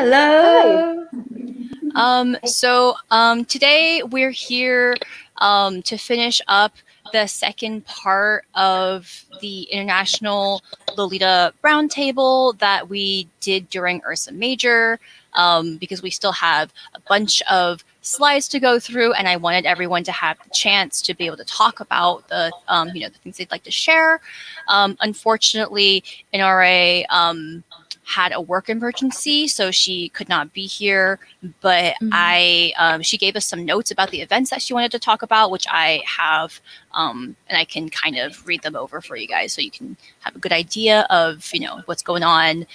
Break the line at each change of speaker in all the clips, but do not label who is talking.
Hello.
Today we're here to finish up the second part of the International Lolita Roundtable that we did during Ursa Major, because we still have a bunch of slides to go through, and I wanted everyone to have the chance to be able to talk about the things they'd like to share. Unfortunately, NRA had a work emergency, so she could not be here. But she gave us some notes about the events that she wanted to talk about, which I have, and I can kind of read them over for you guys, so you can have a good idea of what's going on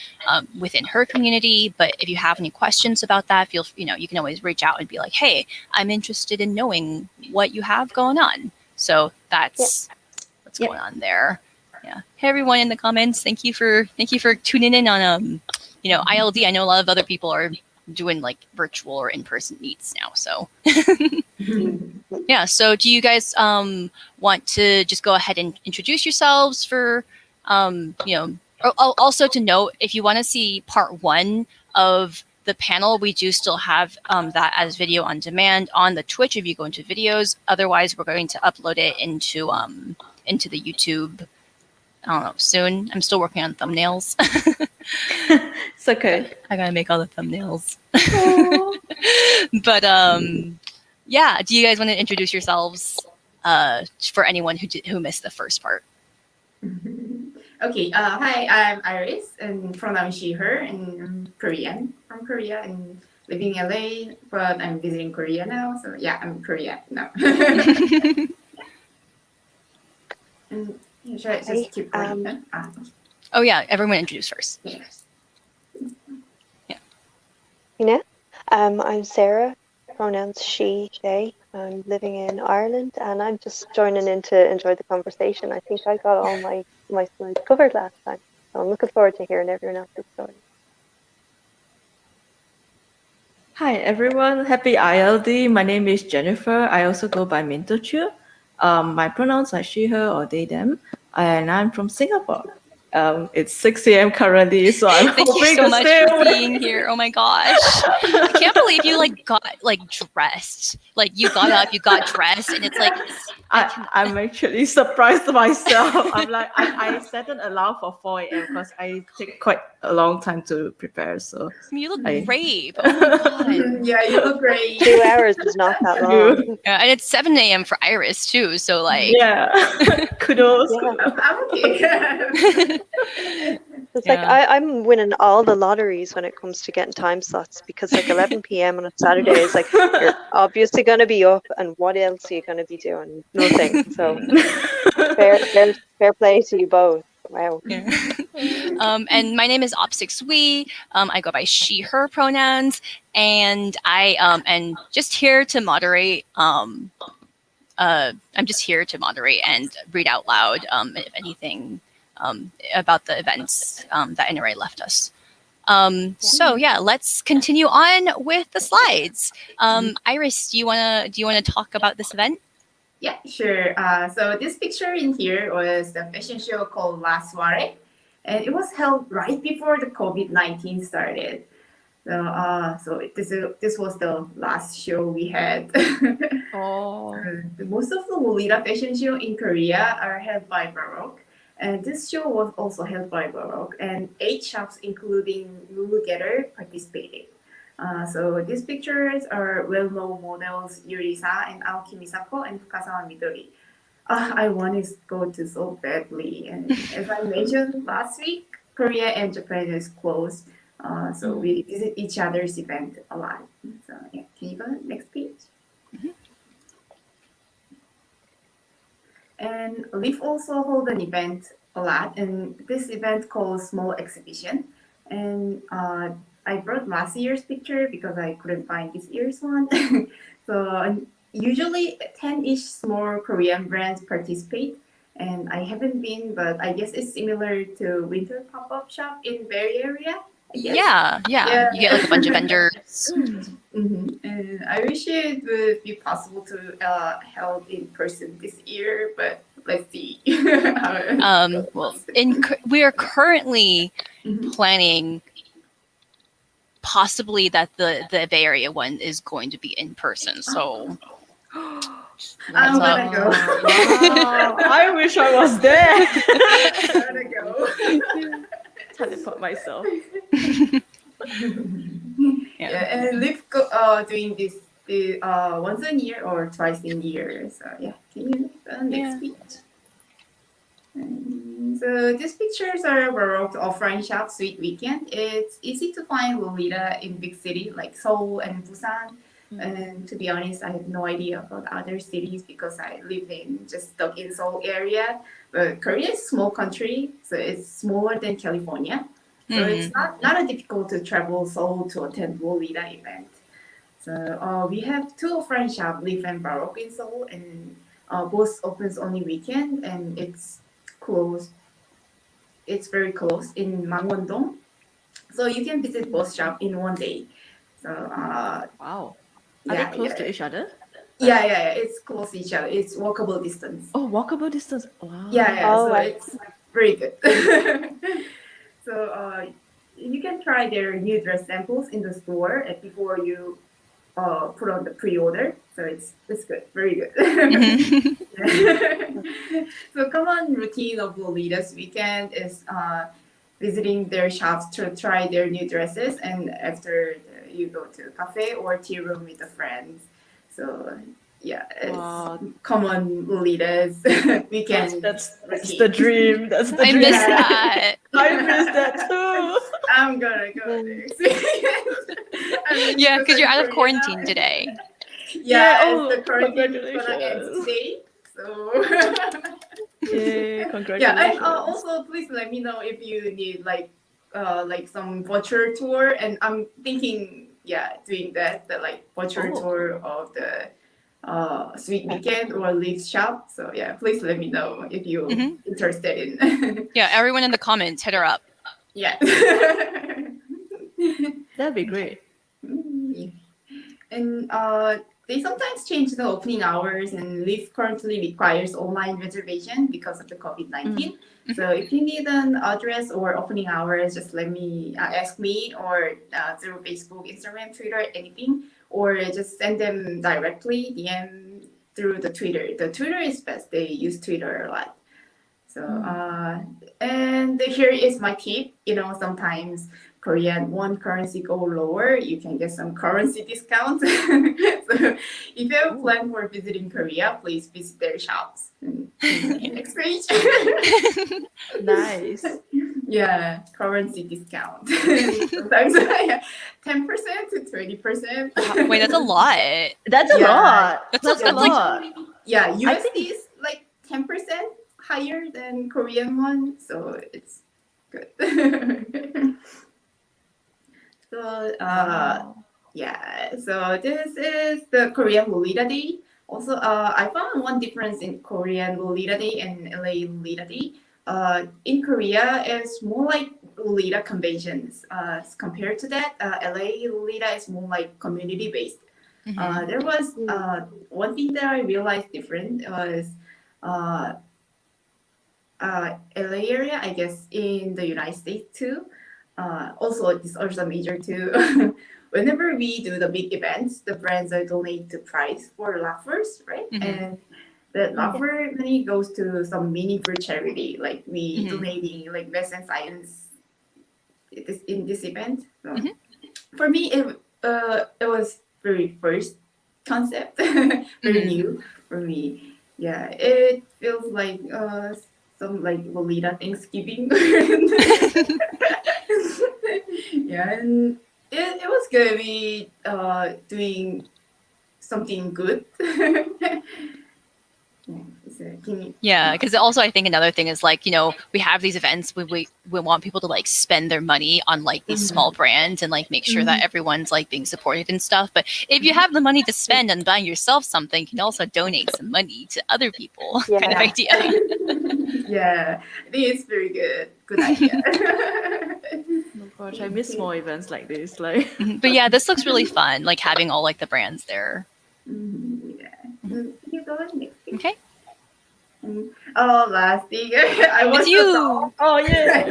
within her community. But if you have any questions about that, you can always reach out and be like, "Hey, I'm interested in knowing what you have going on." So that's what's going on there. Yeah. Hey everyone in the comments, thank you for tuning in on ILD. I know a lot of other people are doing like virtual or in-person meets now. So yeah. So do you guys want to just go ahead and introduce yourselves for also to note, if you want to see part 1 of the panel, we do still have that as video on demand on the Twitch if you go into videos. Otherwise, we're going to upload it into the YouTube. I don't know, soon. I'm still working on thumbnails.
It's okay.
I gotta make all the thumbnails. But yeah, do you guys want to introduce yourselves for anyone who missed the first part?
Okay. Hi, I'm Iris, and pronoun she, her, and I'm Korean, from Korea, and living in LA, but I'm visiting Korea now. So yeah, I'm Korean now. And should I just keep going?
Oh yeah, everyone introduce first.
Yes.
Yeah. I'm Sarah, pronouns she, they. I'm living in Ireland, and I'm just joining in to enjoy the conversation. I think I got all my slides covered last time, so I'm looking forward to hearing everyone else's story.
Hi everyone, happy ILD. My name is Jennifer. I also go by Minto Chu. My pronouns are she, her, or they, them, and I'm from Singapore. It's 6 a.m. currently, so I'm
Thank you so much for being here. Oh my gosh. I can't believe you got dressed. Like you got up, you got dressed, and it's like
I'm actually surprised myself. I'm like I set an alarm for 4 a.m. because I take quite a long time to prepare. So
you look great. Oh my god.
Yeah, you look great.
2 hours is not that long.
Yeah, and it's 7 a.m. for Iris too. So like
kudos.
I'm okay.
It's like I'm winning all the lotteries when it comes to getting time slots, because like 11 p.m. on a Saturday is like, you're obviously going to be up, and what else are you going to be doing? Nothing. So fair play to you both. Wow.
Yeah. And my name is Op6We. I go by she, her pronouns, and I am just here to moderate. I'm just here to moderate and read out loud, if anything, about the events that NRA left us. So yeah, let's continue on with the slides. Iris, do you wanna talk about this event?
Yeah, sure. So this picture in here was the fashion show called La Soirée, and it was held right before the COVID-19 started. So this was the last show we had. Most of the Lolita fashion show in Korea are held by Baroque, and this show was also held by Baroque, and 8 shops, including Lulu Getter, participated. So these pictures are well-known models Yurisa and Aoki Misako and Fukasawa Midori. I want to go to so badly, and as I mentioned last week, Korea and Japan is closed, so we visit each other's event a lot. So yeah, can you go to the next page? And Leaf also hold an event a lot, and this event called Small Exhibition, and I brought last year's picture because I couldn't find this year's one. So usually 10-ish small Korean brands participate, and I haven't been, but I guess it's similar to Winter Pop-Up Shop in Bay Area.
Yeah. You get like a bunch of vendors.
And I wish it would be possible to held in person this year, but let's see.
We are currently planning possibly that the Bay Area one is going to be in person. So
I'm gonna go.
Wow, I wish I was there.
I'm gonna go.
Teleport myself.
Yeah, and live doing this once a year or twice in a year. So yeah, can you next week? So these pictures are Baroque offline shop sweet weekend. It's easy to find Lolita in big city like Seoul and Busan. And to be honest, I have no idea about other cities because I live in just stuck in Seoul area. But Korea is a small country, so it's smaller than California. So it's not a difficult to travel Seoul to attend Lolita event. So we have two offline shop, Live and Baroque in Seoul, and both opens only weekend, and it's close. It's very close in Mangwon-dong, so you can visit both shop in one day. So
Wow. Are
yeah,
they close to each other?
yeah, it's close to each other. It's walkable distance.
Oh, walkable distance. Wow.
Yeah,
Oh,
so
wow.
it's very good. So you can try their new dress samples in the store before you put on the pre-order. So it's good, very good. So common routine of Lolita's weekend is visiting their shops to try their new dresses, and after you go to a cafe or tea room with the friends. So yeah, it's
Wow.
common Lolita's weekend.
That's
routine.
the dream. That's the
I
dream.
miss that.
I miss that too.
I'm gonna go there.
Yeah, because you're out of quarantine today.
Yeah,
oh,
the quarantine is gonna end
congratulations.
today. So
Yay,
yeah,
congratulations.
and also please let me know if you need like some virtual tour. And I'm thinking, doing that like virtual tour of the sweet weekend or live shop. So yeah, please let me know if you're interested in.
Yeah, everyone in the comments, hit her up.
Yeah.
That'd be great.
And they sometimes change the opening hours, and Lyft currently requires online reservation because of the COVID-19. So if you need an address or opening hours, just let me ask me, or through Facebook, Instagram, Twitter, anything, or just send them directly DM through the Twitter. The Twitter is best. They use Twitter a lot. So and here is my tip. Sometimes Korean won currency go lower, you can get some currency discounts. So if you have a plan for visiting Korea, please visit their shops and exchange.
Nice.
Yeah, currency discount. Sometimes 10% to 20%.
Wait, that's a lot.
That's a lot.
That's
a
like-
lot.
Yeah, USD
I think-
is like 10% higher than Korean one, so it's good. So yeah, so this is the Korean Lolita Day. Also, I found one difference in Korean Lolita Day and LA Lolita Day. In Korea, it's more like Lolita conventions. Compared to that, LA Lolita is more like community based. There was one thing that I realized different was LA area, I guess, in the United States too. Also, this is also major too. Whenever we do the big events, the brands are donate to prize for laughers, right? And the laugher money goes to some meaningful charity, like we donating like math and science in this event. So for me, it was very first concept, very new for me. Yeah, it feels like some like Lolita Thanksgiving. Yeah, and it was good. We doing something good.
Yeah, because also I think another thing is like, we have these events, we want people to like spend their money on like these small brands and like make sure that everyone's like being supported and stuff. But if you have the money to spend on buying yourself something, you can also donate some money to other people.
Yeah.
Kind of idea.
Yeah, I think it's very good. Good idea.
Oh gosh, I miss more events like this. Like,
But yeah, this looks really fun, like having all like the brands there.
Yeah. You go next.
Okay.
Oh, last year I was
It's
the
you.
top.
Oh yeah.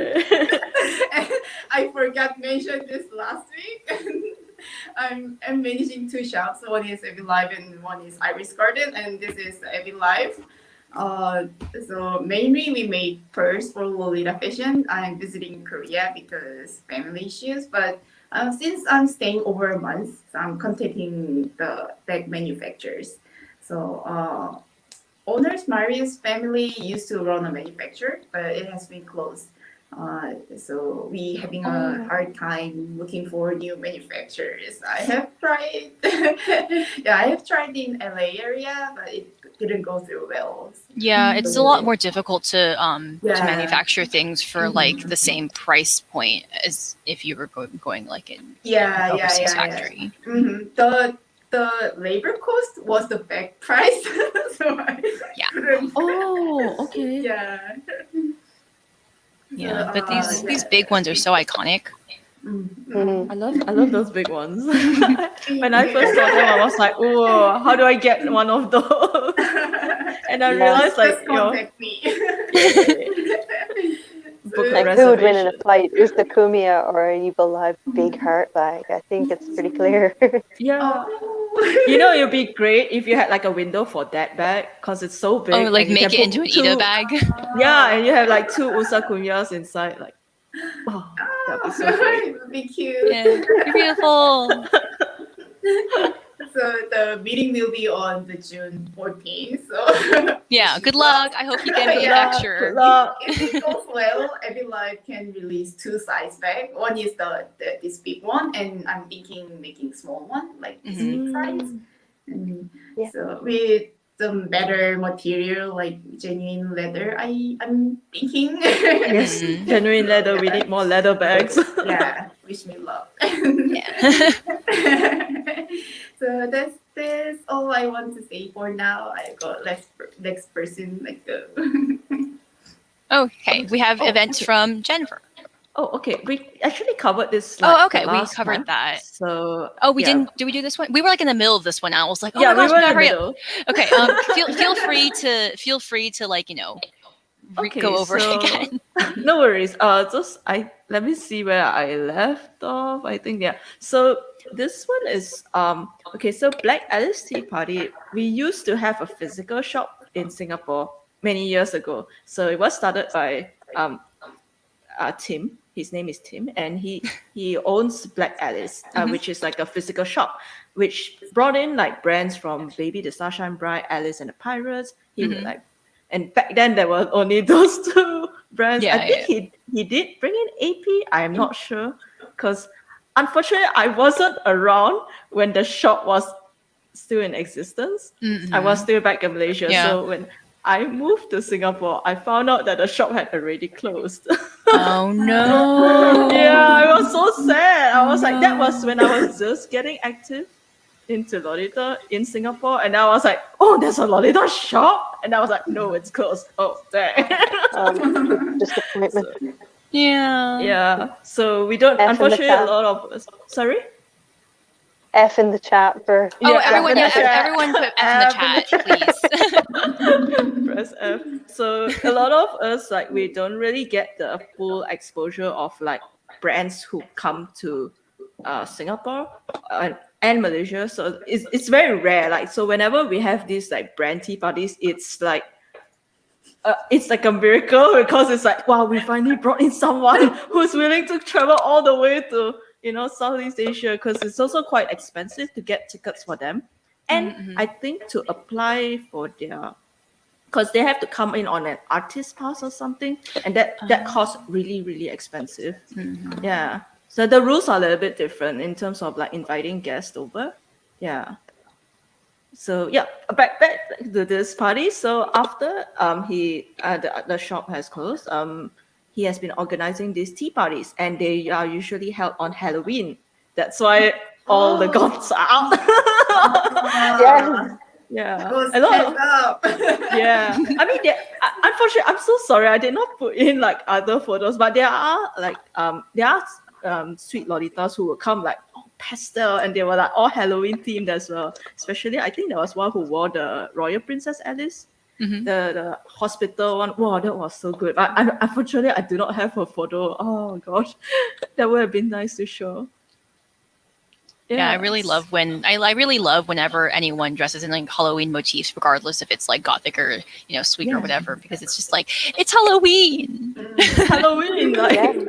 I forgot mention this last week. I'm managing two shops. One is Every Life and one is Iris Garden, and this is Every Life. Uh, so mainly we made purse for Lolita Fashion. I'm visiting Korea because family issues, but since I'm staying over a month, so I'm contacting the bag manufacturers. So owner's Marius family used to run a manufacturer, but it has been closed. So we having a
Oh.
hard time looking for new manufacturers. I have tried, yeah, I have tried in LA area, but it didn't go through well.
Yeah, it's a lot more difficult to
Yeah.
manufacture things for like
Mhm.
the same price point as if you were going like in
Yeah,
an
yeah,
overseas
yeah,
factory.
yeah. The labor cost was the back price, so I
Yeah.
couldn't.
Oh, okay.
Yeah.
Yeah, but
So,
these big ones are so iconic.
Mhm.
I love those big ones. When I first saw them, I was like, "Oh, how do I get one of those?" And I
Yeah.
realized, like,
just contact me.
okay, book a
Like who would win in
reservation.
a fight, Usa Kumiya or an Evil Live big heart bag? I think it's pretty clear.
Yeah,
Oh.
it'd be great if you had like a window for that bag because it's so
Oh,
big
like
and you can
make it into
put
an Ida
two.
bag.
Yeah, and you have like two usakunyas inside. Like, oh, that'd be so great.
It would be cute.
Yeah, you're beautiful.
So the meeting will be on the June 14th. So
Yeah, good luck. I hope you get a
Good luck. Good
manufacturer.
luck.
if it goes well, Every Life can release two size bag. One is this big one, and I'm thinking making small one like this
Mhm.
big size.
Mm.
And
Yeah.
so with some better material like genuine leather, I'm thinking.
Yes,
Mhm.
genuine leather. We need more leather bags.
Yeah, wish me luck.
Yeah.
So that's all I want to say for now. I got next person like go.
Okay, we have
Oh,
events
okay.
from Jennifer.
Oh, okay. We actually covered this
Oh,
like the
okay, we
last
covered
time.
that.
So
Oh, we
yeah.
didn't. Did we do this one? We were like in the middle of this one. I was like, oh
Yeah,
my
we
gosh,
were
we
in
gotta
the
hurry up.
middle.
Okay. Feel free to like
Okay,
go over it
so
again.
no worries. Just I let me see where I left off. I think yeah. So this one is okay. So Black Alice Tea Party. We used to have a physical shop in Singapore many years ago. So it was started by Tim. His name is Tim, and he owns Black Alice,
Mhm.
which is like a physical shop, which brought in like brands from Baby the Starshine Bride, Alice and the Pirates. He would
Mhm.
like, and back then there were only those two brands. I
Yeah,
think
yeah.
he did bring in AP. I am not sure because unfortunately I wasn't around when the shop was still in existence. I was
Mhm.
still back in Malaysia,
Yeah.
so when I moved to Singapore, I found out that the shop had already closed.
Oh no.
Yeah, I was so sad. I
Oh,
was like, that was
no.
when I was just getting active into Lolita in Singapore, and I was like, oh, there's a Lolita shop, and I was like, no, it's closed. Oh, dang.
Big disappointment.
So
Yeah.
yeah, so we don't.
F in the
Unfortunately, a
chat.
lot of us. Sorry.
F in the chat for
Oh,
Yeah, F
everyone,
in the
yeah,
chat.
everyone put F in the chat, please.
Press F. So a lot of us like we don't really get the full exposure of like brands who come to Singapore and Malaysia. So it's very rare. Like so whenever we have these like brand tea parties, it's like a miracle because it's like wow, we finally brought in someone who's willing to travel all the way to Southeast Asia because it's also quite expensive to get tickets for them. And
Mhm.
I think to apply for their because they have to come in on an artist pass or something, and that costs really expensive.
Mhm.
Yeah, so the rules are a little bit different in terms of like inviting guests over. Yeah. So yeah, back to this party. So after the shop has closed, he has been organizing these tea parties, and they are usually held on Halloween. That's why all the gods are out.
yeah.
Yeah,
I was
a lot
pent
of
up.
yeah. I mean, unfortunately, I'm so sorry. I did not put in like other photos, but there are sweet lolitas who will come like pastel, and they were like all Halloween themed as well. Especially, I think there was one who wore the Royal Princess Alice.
Mhm.
the hospital one. Wow, that was so good. Unfortunately, I do not have a photo. Oh gosh, that would have been nice to show.
Yeah, I really love whenever anyone dresses in like Halloween motifs, regardless if it's like gothic or sweet or
Yeah.
whatever, because it's just like it's Halloween.
Halloween, like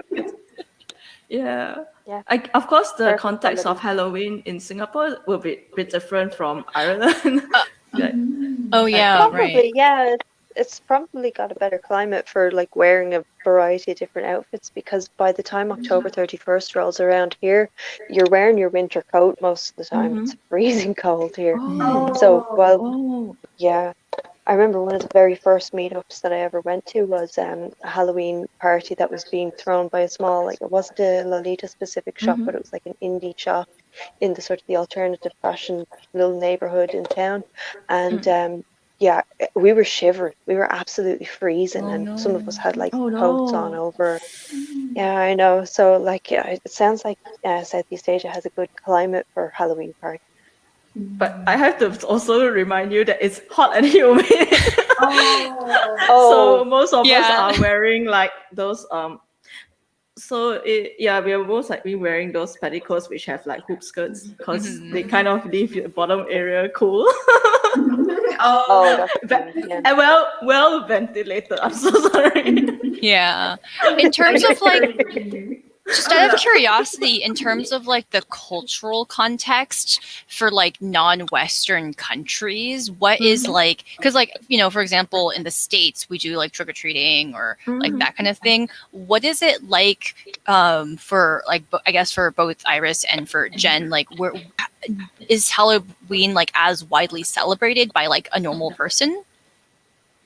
Yeah.
Of course, the
Perfect
context of
holiday.
Halloween in Singapore will be a bit different from Ireland. Yeah.
Oh yeah, right.
Probably, yeah. It's probably got a better climate for like wearing a variety of different outfits because by the time October 31st rolls around here, you're wearing your winter coat most of the time.
Mhm.
It's freezing cold here.
Oh,
So, well,
oh,
yeah. I remember one of the very first meetups that I ever went to was a Halloween party that was being thrown by a small, like it wasn't a Lolita specific shop, but it was like an indie shop in the sort of the alternative fashion little neighborhood in town. And yeah, we were shivering. We were absolutely freezing,
Oh
and some of us had like
oh
coats on
no.
over. Yeah, I know. So like, yeah, it sounds like Southeast Asia has a good climate for Halloween parties.
But I have to also remind you that it's hot and humid.
Oh.
So
Oh,
most of us
Yeah.
are wearing like those yeah, we are most likely wearing those petticoats which have like hoop skirts because they kind of leave the bottom area cool.
oh, that's
Ve-
yeah.
and well ventilated. I'm so sorry.
Yeah. In terms of like, just out of curiosity, in terms of like the cultural context for like non-Western countries, what is like, because like, for example, in the States, we do like trick-or-treating or like that kind of thing. What is it like for like, I guess for both Iris and for Jen, like where is Halloween like as widely celebrated by like a normal person?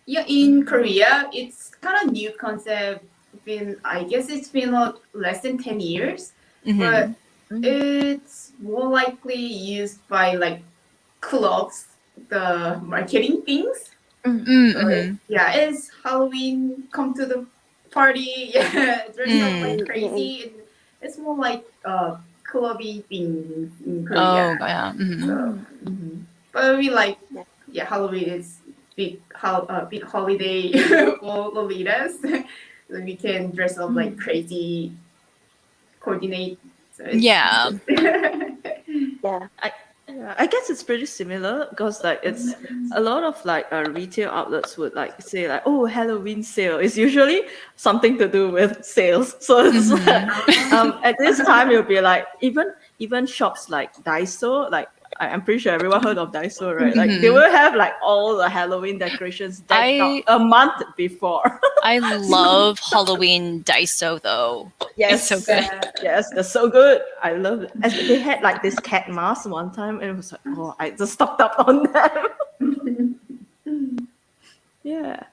Yeah, in Korea, it's kind of new concept. I guess it's been less than 10 years, but it's more likely used by like clubs, the marketing things. So yeah, it's Halloween, come to the party, yeah, dress up like crazy. And it's more like clubby things in
Oh,
Korea.
yeah.
So, but we like, yeah, Halloween is big holiday for Lolitas. So we can dress up like crazy, coordinate. So it's
Yeah.
Yeah.
I guess it's pretty similar because like it's a lot of like retail outlets would like say like, oh, Halloween sale. It's usually something to do with sales. So it's at this time it'll be like even shops like Daiso, like I'm pretty sure everyone heard of Daiso, right? Like they will have like all the Halloween decorations decked out a month before.
I love Halloween Daiso though.
Yes,
It's so good.
yes, they're so good. I love it. As they had like this cat mask one time, and it was like, oh, I just stocked up on them. Yeah.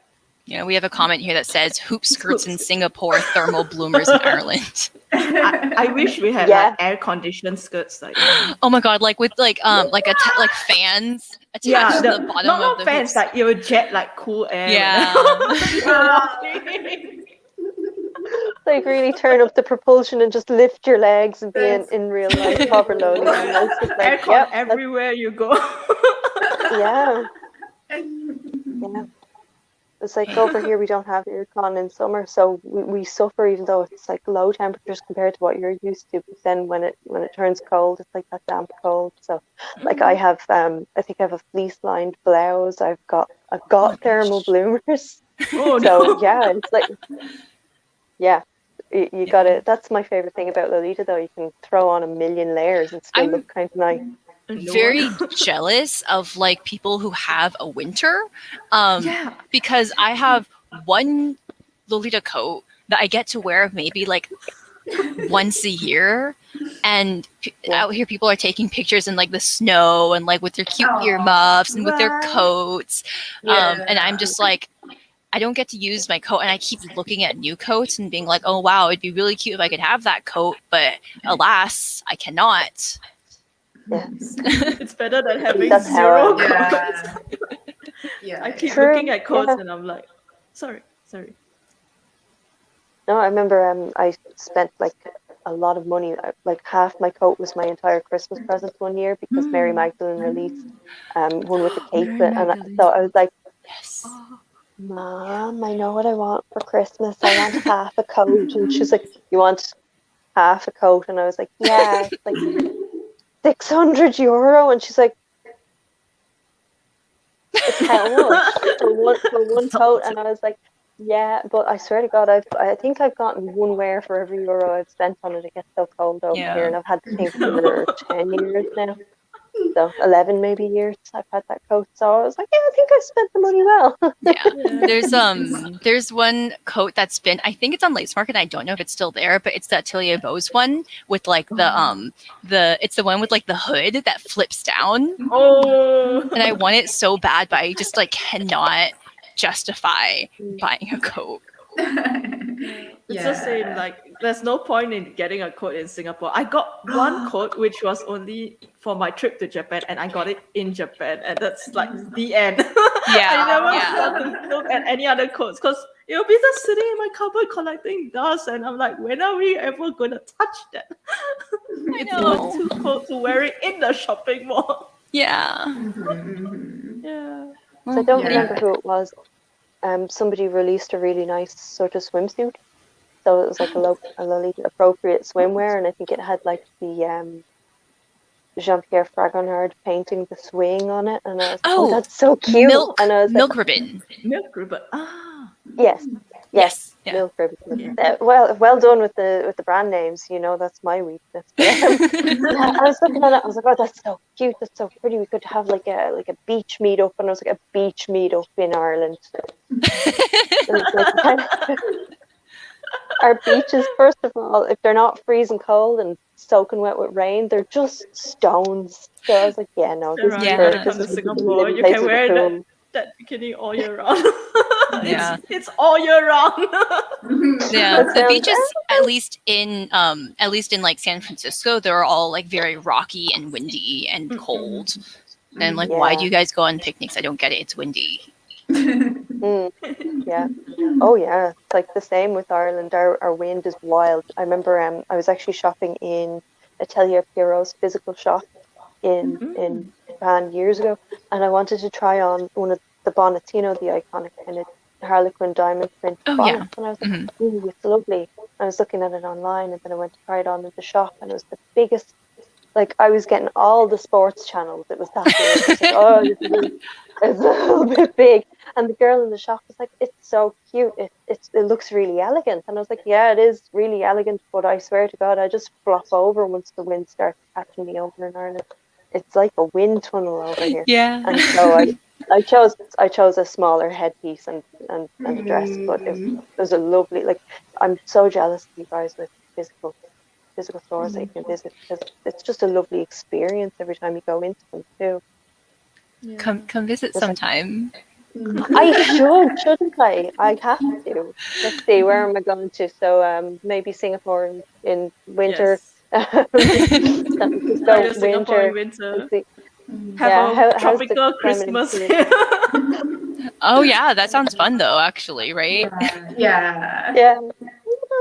Yeah, we have a comment here that says hoop skirts in Singapore, thermal bloomers in Ireland.
I wish we had
Yeah.
like air conditioned skirts like
Oh my god, like with like like fans attached to the bottom of
not
the
fans,
hoops.
like it would jet like cool air.
Yeah.
You're walking.
Like really turn up the propulsion and just lift your legs and be in real life proper loading. And it's just like,
Aircon
yep,
everywhere you go.
yeah. Yeah. It's like over here we don't have aircon in summer, so we suffer even though it's like low temperatures compared to what you're used to. But then when it turns cold, it's like that damp cold. So like I have I think I have a fleece lined blouse. I've got thermal bloomers.
Oh
So
no.
yeah, it's like yeah. You got it. That's my favorite thing about Lolita, though. You can throw on a million layers and still
I'm
look kind of nice.
very jealous of like people who have a winter.
Yeah.
Because I have one Lolita coat that I get to wear maybe like once a year, and out here people are taking pictures in like the snow and like with their cute earmuffs and with their coats, and I'm just like, I don't get to use my coat, and I keep looking at new coats and being like, oh wow, it'd be really cute if I could have that coat, but alas, I cannot.
Yeah.
It's better than having
That's
zero
how
coats.
Yeah.
I keep
True,
looking at coats
yeah.
and I'm like, sorry.
No, I remember I spent like a lot of money. Like half my coat was my entire Christmas present one year because Mary Magdalene released one with the cape,
Mary
and
Magdalene.
so I was like,
Yes.
Oh,
Mom, I know what I want for Christmas. I want half a coat. And she's like, you want half a coat? And I was like, yeah, it's like €600. And she's like, it's how much for one coat? And I was like, yeah, but I swear to God, I think I've gotten one wear for every euro I've spent on it. It gets so cold over here,
Yeah.
and I've had the thing for 10 years now. So 11 maybe years I've had that coat. So I was like, yeah, I think I spent the money well.
Yeah. There's one coat that's been, I think it's on Lace Market. I don't know if it's still there, but it's the Atelier Bose one with like it's the one with like the hood that flips down.
oh.
And I want it so bad, but I just like cannot justify buying a coat.
It's the same. Like, there's no point in getting a coat in Singapore. I got one coat which was only for my trip to Japan, and I got it in Japan, and that's like the end.
Yeah,
I never
yeah.
got to look at any other coats because it'll be just sitting in my cupboard collecting dust, and I'm like, when are we ever gonna touch that? It's
know.
even too cold to wear it in the shopping mall.
Yeah.
Yeah.
So I don't
Yeah.
remember who it was. Somebody released a really nice sort of swimsuit. So it was like a Lolita appropriate swimwear, and I think it had like the Jean-Pierre Fragonard painting the swing on it, and I was like, oh, that's so cute. And I was
milk
like,
ribbon.
Milk ribbon. Ah.
yes,
Yeah.
milk ribbon. Well done with the brand names. You know, that's my weakness. But, yeah, I was looking at it. I was like, oh, that's so cute. That's so pretty. We could have like a beach meetup, and I was like, a beach meetup in Ireland. Our beaches, first of all, if they're not freezing cold and soaking wet with rain, they're just stones. So I was like, yeah, no, this
Right,
is
come to
for
Singapore, you
places
can
with
wear
a pool.
that bikini all year round.
Yeah.
It's all year round.
Yeah,
That
the
sounds-
beaches, at least in like San Francisco, they're all like very rocky and windy and cold. And like, why do you guys go on picnics? I don't get it. It's windy.
Yeah. Oh yeah. It's like the same with Ireland. Our wind is wild. I remember I was actually shopping in Atelier Pierrot's physical shop in Japan years ago, and I wanted to try on one of the bonnets, you know, the iconic kind of Harlequin diamond print
Oh,
bonnet.
yeah.
And I was like, ooh, it's lovely. I was looking at it online, and then I went to try it on in the shop, and it was the biggest. Like, I was getting all the sports channels. It was that big. I was like, oh, it's a little bit big. And the girl in the shop was like, it's so cute. It looks really elegant. And I was like, yeah, it is really elegant. But I swear to God, I just flop over once the wind starts catching me over in Ireland. It's like a wind tunnel over here.
Yeah.
And so I chose a smaller headpiece and a dress. But it was a lovely, like, I'm so jealous of you guys with physical stores that you can visit, because it's just a lovely experience every time you go into them too.
Yeah.
Come visit sometime.
I shouldn't I? I have to. Let's see, where am I going to? So maybe Singapore in winter.
Yes.
San Francisco
Either Singapore in winter.
Let's see.
Have
Yeah,
a
how's the
tropical
climate in
Christmas.
Korea?
Oh yeah, that sounds fun though. Actually, right?
Yeah.
Yeah.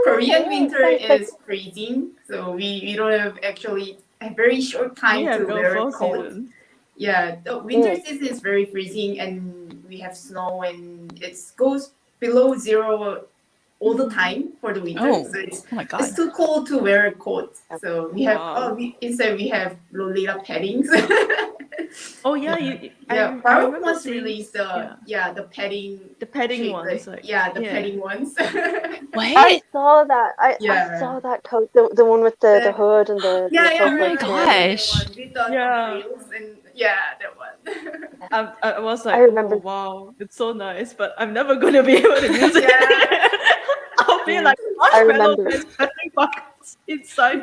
Korean winter
Sounds like-
is freezing, so we don't have actually a very short time
We have
to
no
wear a
fall
coat.
season.
Yeah, the winter season is very freezing, and we have snow, and it goes below zero all the time for the winter.
Oh.
So it's
Oh my god.
too cold to wear a coat. So we have
Wow.
instead we have Lolita paddings.
Oh yeah, you.
Yeah,
I
Baruch
remember
once
seeing
released the padding.
the padding
shape,
ones.
like,
Like,
the padding ones.
What?
I saw that. I
Yeah.
saw that coat, the one with the hood and the
Yeah,
appropriate
Oh my
right,
gosh.
that one with the
Yeah.
frills and that one.
I was like,
I remember-
oh wow, it's so nice, but I'm never gonna be able to use it. I'll be like
I
marshmallow
remember-
and padding buckets inside.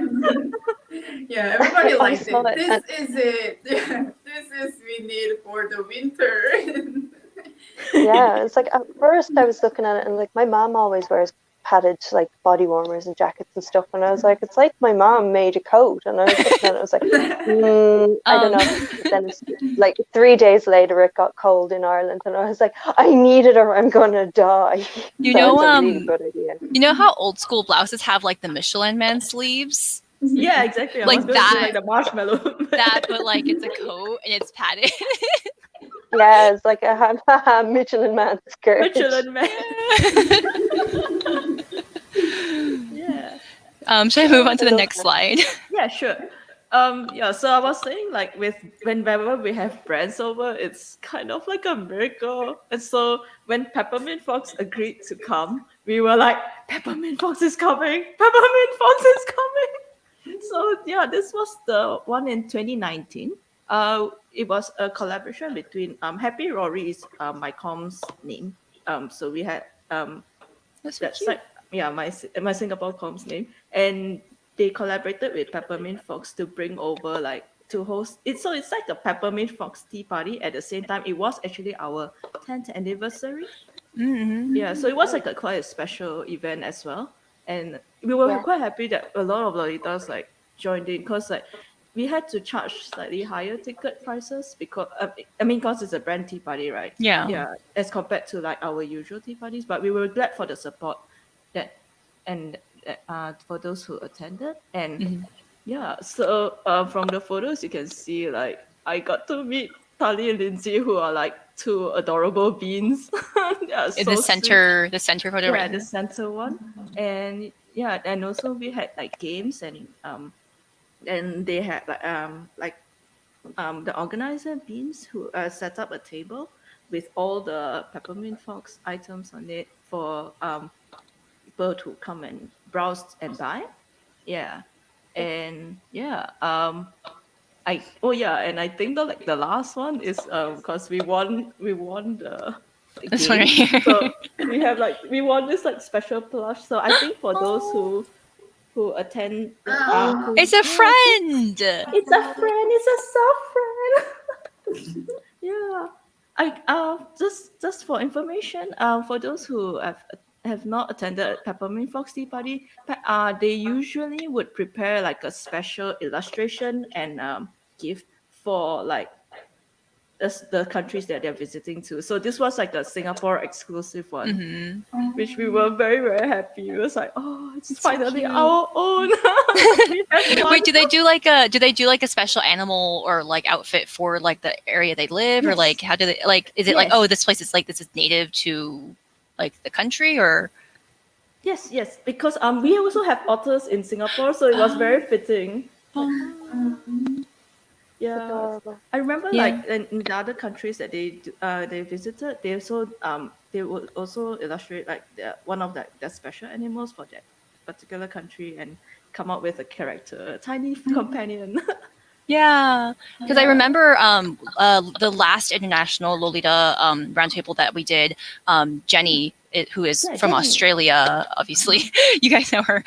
Yeah, everybody likes
saw
it.
it,
This is it. This is we need for the winter.
Yeah, it's like at first I was looking at it and like my mom always wears padded like body warmers and jackets and stuff, and I was like, it's like my mom made a coat, and I was looking at it, I was like, I don't know. But then it's like 3 days later it got cold in Ireland, and I was like, I need it or I'm gonna die.
You
So
know,
it's a really good idea.
You know how old school blouses have like the Michelin Man sleeves?
Yeah, exactly. I
Like
was gonna say,
that.
like the marshmallow.
That, but like it's a coat and it's padded.
Yeah, it's like a Michelin Man skirt.
Michelin Man. Yeah.
Should I move on to the next slide?
Yeah, sure. Yeah, so I was saying like whenever we have friends over, it's kind of like a miracle. And so when Peppermint Fox agreed to come, we were like, Peppermint Fox is coming! Peppermint Fox is coming! So yeah, this was the one in 2019. It was a collaboration between Happy Rory is my com's name. So we had
That's so
that's
cute.
like yeah my Singapore com's name, and they collaborated with Peppermint Fox to bring over like to host it. So it's like a Peppermint Fox tea party. At the same time, it was actually our 10th anniversary.
Mm-hmm.
Yeah, so it was like a quite a special event as well, and we were
Yeah.
quite happy that a lot of Lolitas like joined in because like we had to charge slightly higher ticket prices because I mean because it's a brand tea party, right?
Yeah.
Yeah, as compared to like our usual tea parties, but we were glad for the support that and for those who attended. And
Mhm.
yeah, so from the photos you can see like I got to meet Tali and Lindsay, who are like two adorable beans. They are
In
so sweet.
the center photo
Yeah,
right
the
here.
center one. And yeah, and also we had like games and they had the organizer beans who set up a table with all the Peppermint Fox items on it for people to come and browse and buy. Yeah. And yeah, and I think the last one is because we won the
This one right
game.
here.
So we won this like special plush. So I think for those who attend
It's a
yeah,
friend.
it's a friend, it's a soft friend. Yeah. I just for information, for those who have not attended Peppermint Fox Tea Party, they usually would prepare like a special illustration and gift for like the countries that they're visiting to. So this was like a Singapore exclusive one,
Mm-hmm.
which we were very very happy. It was like, oh, it's
It's so
finally
cute.
our own. We have one.
Wait, do they do like a special animal or like outfit for like the area they live, or
Yes.
like how do they like? Is it like,
Yes.
oh, this place is like this is native to like the country, or
Yes, because we also have otters in Singapore, so it was very fitting. Yeah,
Adorable.
I remember
Yeah.
like in the other countries that they visited, they would also illustrate like one of their special animals for that particular country and come up with a character, a tiny companion.
Yeah, because I remember the last international Lolita roundtable that we did. Jenny, who is
Yeah,
from
Jenny.
Australia, obviously, you guys know her.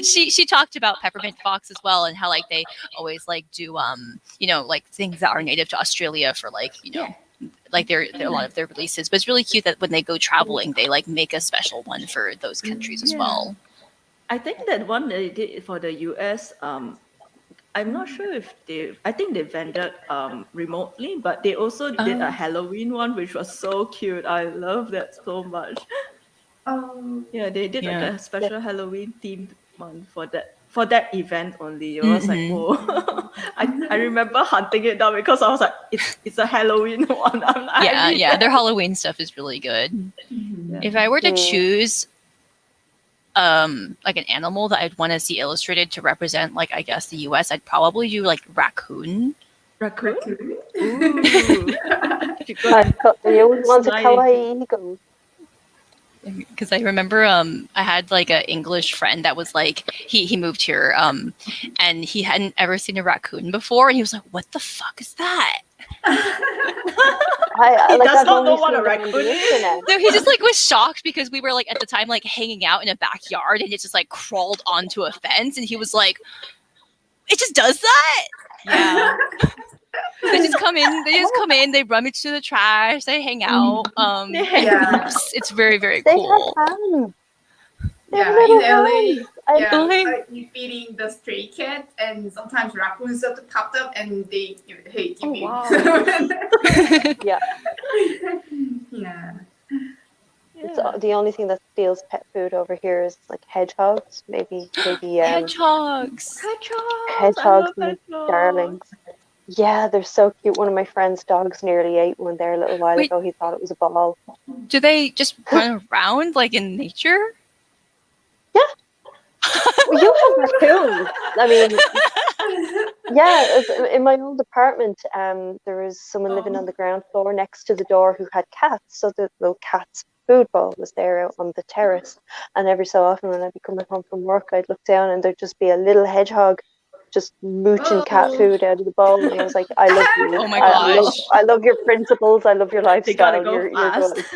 She talked about Peppermint Fox as well, and how like they always like do like things that are native to Australia for like
Yeah.
like their a lot of their releases. But it's really cute that when they go traveling, they like make a special one for those countries as
Yeah.
well.
I think that one they did for the US, I'm not sure if I think they vended remotely, but they also did a Halloween one, which was so cute. I love that so much.
Oh,
Yeah, they did like
Yeah.
a special Halloween themed one for that event only. It was like,
Mhm.
whoa. I remember hunting it down because I was like, it's a Halloween one.
Yeah, their Halloween stuff is really good.
Yeah.
If I were to
Mm.
choose like an animal that I'd want to see illustrated to represent like I guess the US, I'd probably do like raccoon.
Raccoon?
raccoon.
Ooh.
You always want a
Snide.
kawaii eagle.
Because I remember I had like an English friend that was like he moved here and he hadn't ever seen a raccoon before, and he was like, what the fuck is that?
He does
I've
not know
only
what a
seen them on
raccoon
the
is.
internet.
No, he just like was shocked because we were like at the time like hanging out in a backyard, and it just like crawled onto a fence, and he was like, it just does that? Yeah. They just come in, they rummage through the trash, they hang out.
They hang
Yeah.
It's very, very
They
cool.
have hands. They have
Yeah, in
little
LA,
hands.
yeah,
like-
like you feeding the stray cat, and sometimes raccoons have popped up and they give
Oh,
you.
wow.
Yeah.
Yeah.
It's
Yeah.
the only thing that steals pet food over here is like hedgehogs, maybe
Hedgehogs.
Hedgehogs. I
hedgehogs
love
and
hedgehogs.
darlings. Yeah, they're so cute. One of my friend's dogs nearly ate one there a little while
Wait.
ago. He thought it was a ball.
Do they just run around like in nature?
Well, you have raccoons. I mean, yeah, in my old apartment, there was someone living on the ground floor next to the door who had cats. So the little cat's food bowl was there out on the terrace. And every so often when I'd be coming home from work, I'd look down and there'd just be a little hedgehog just mooching cat food out of the bowl. And I was like, I love you.
Oh my gosh.
I love your principles. I love your
They gotta
lifestyle.
go
You're
fast.
good.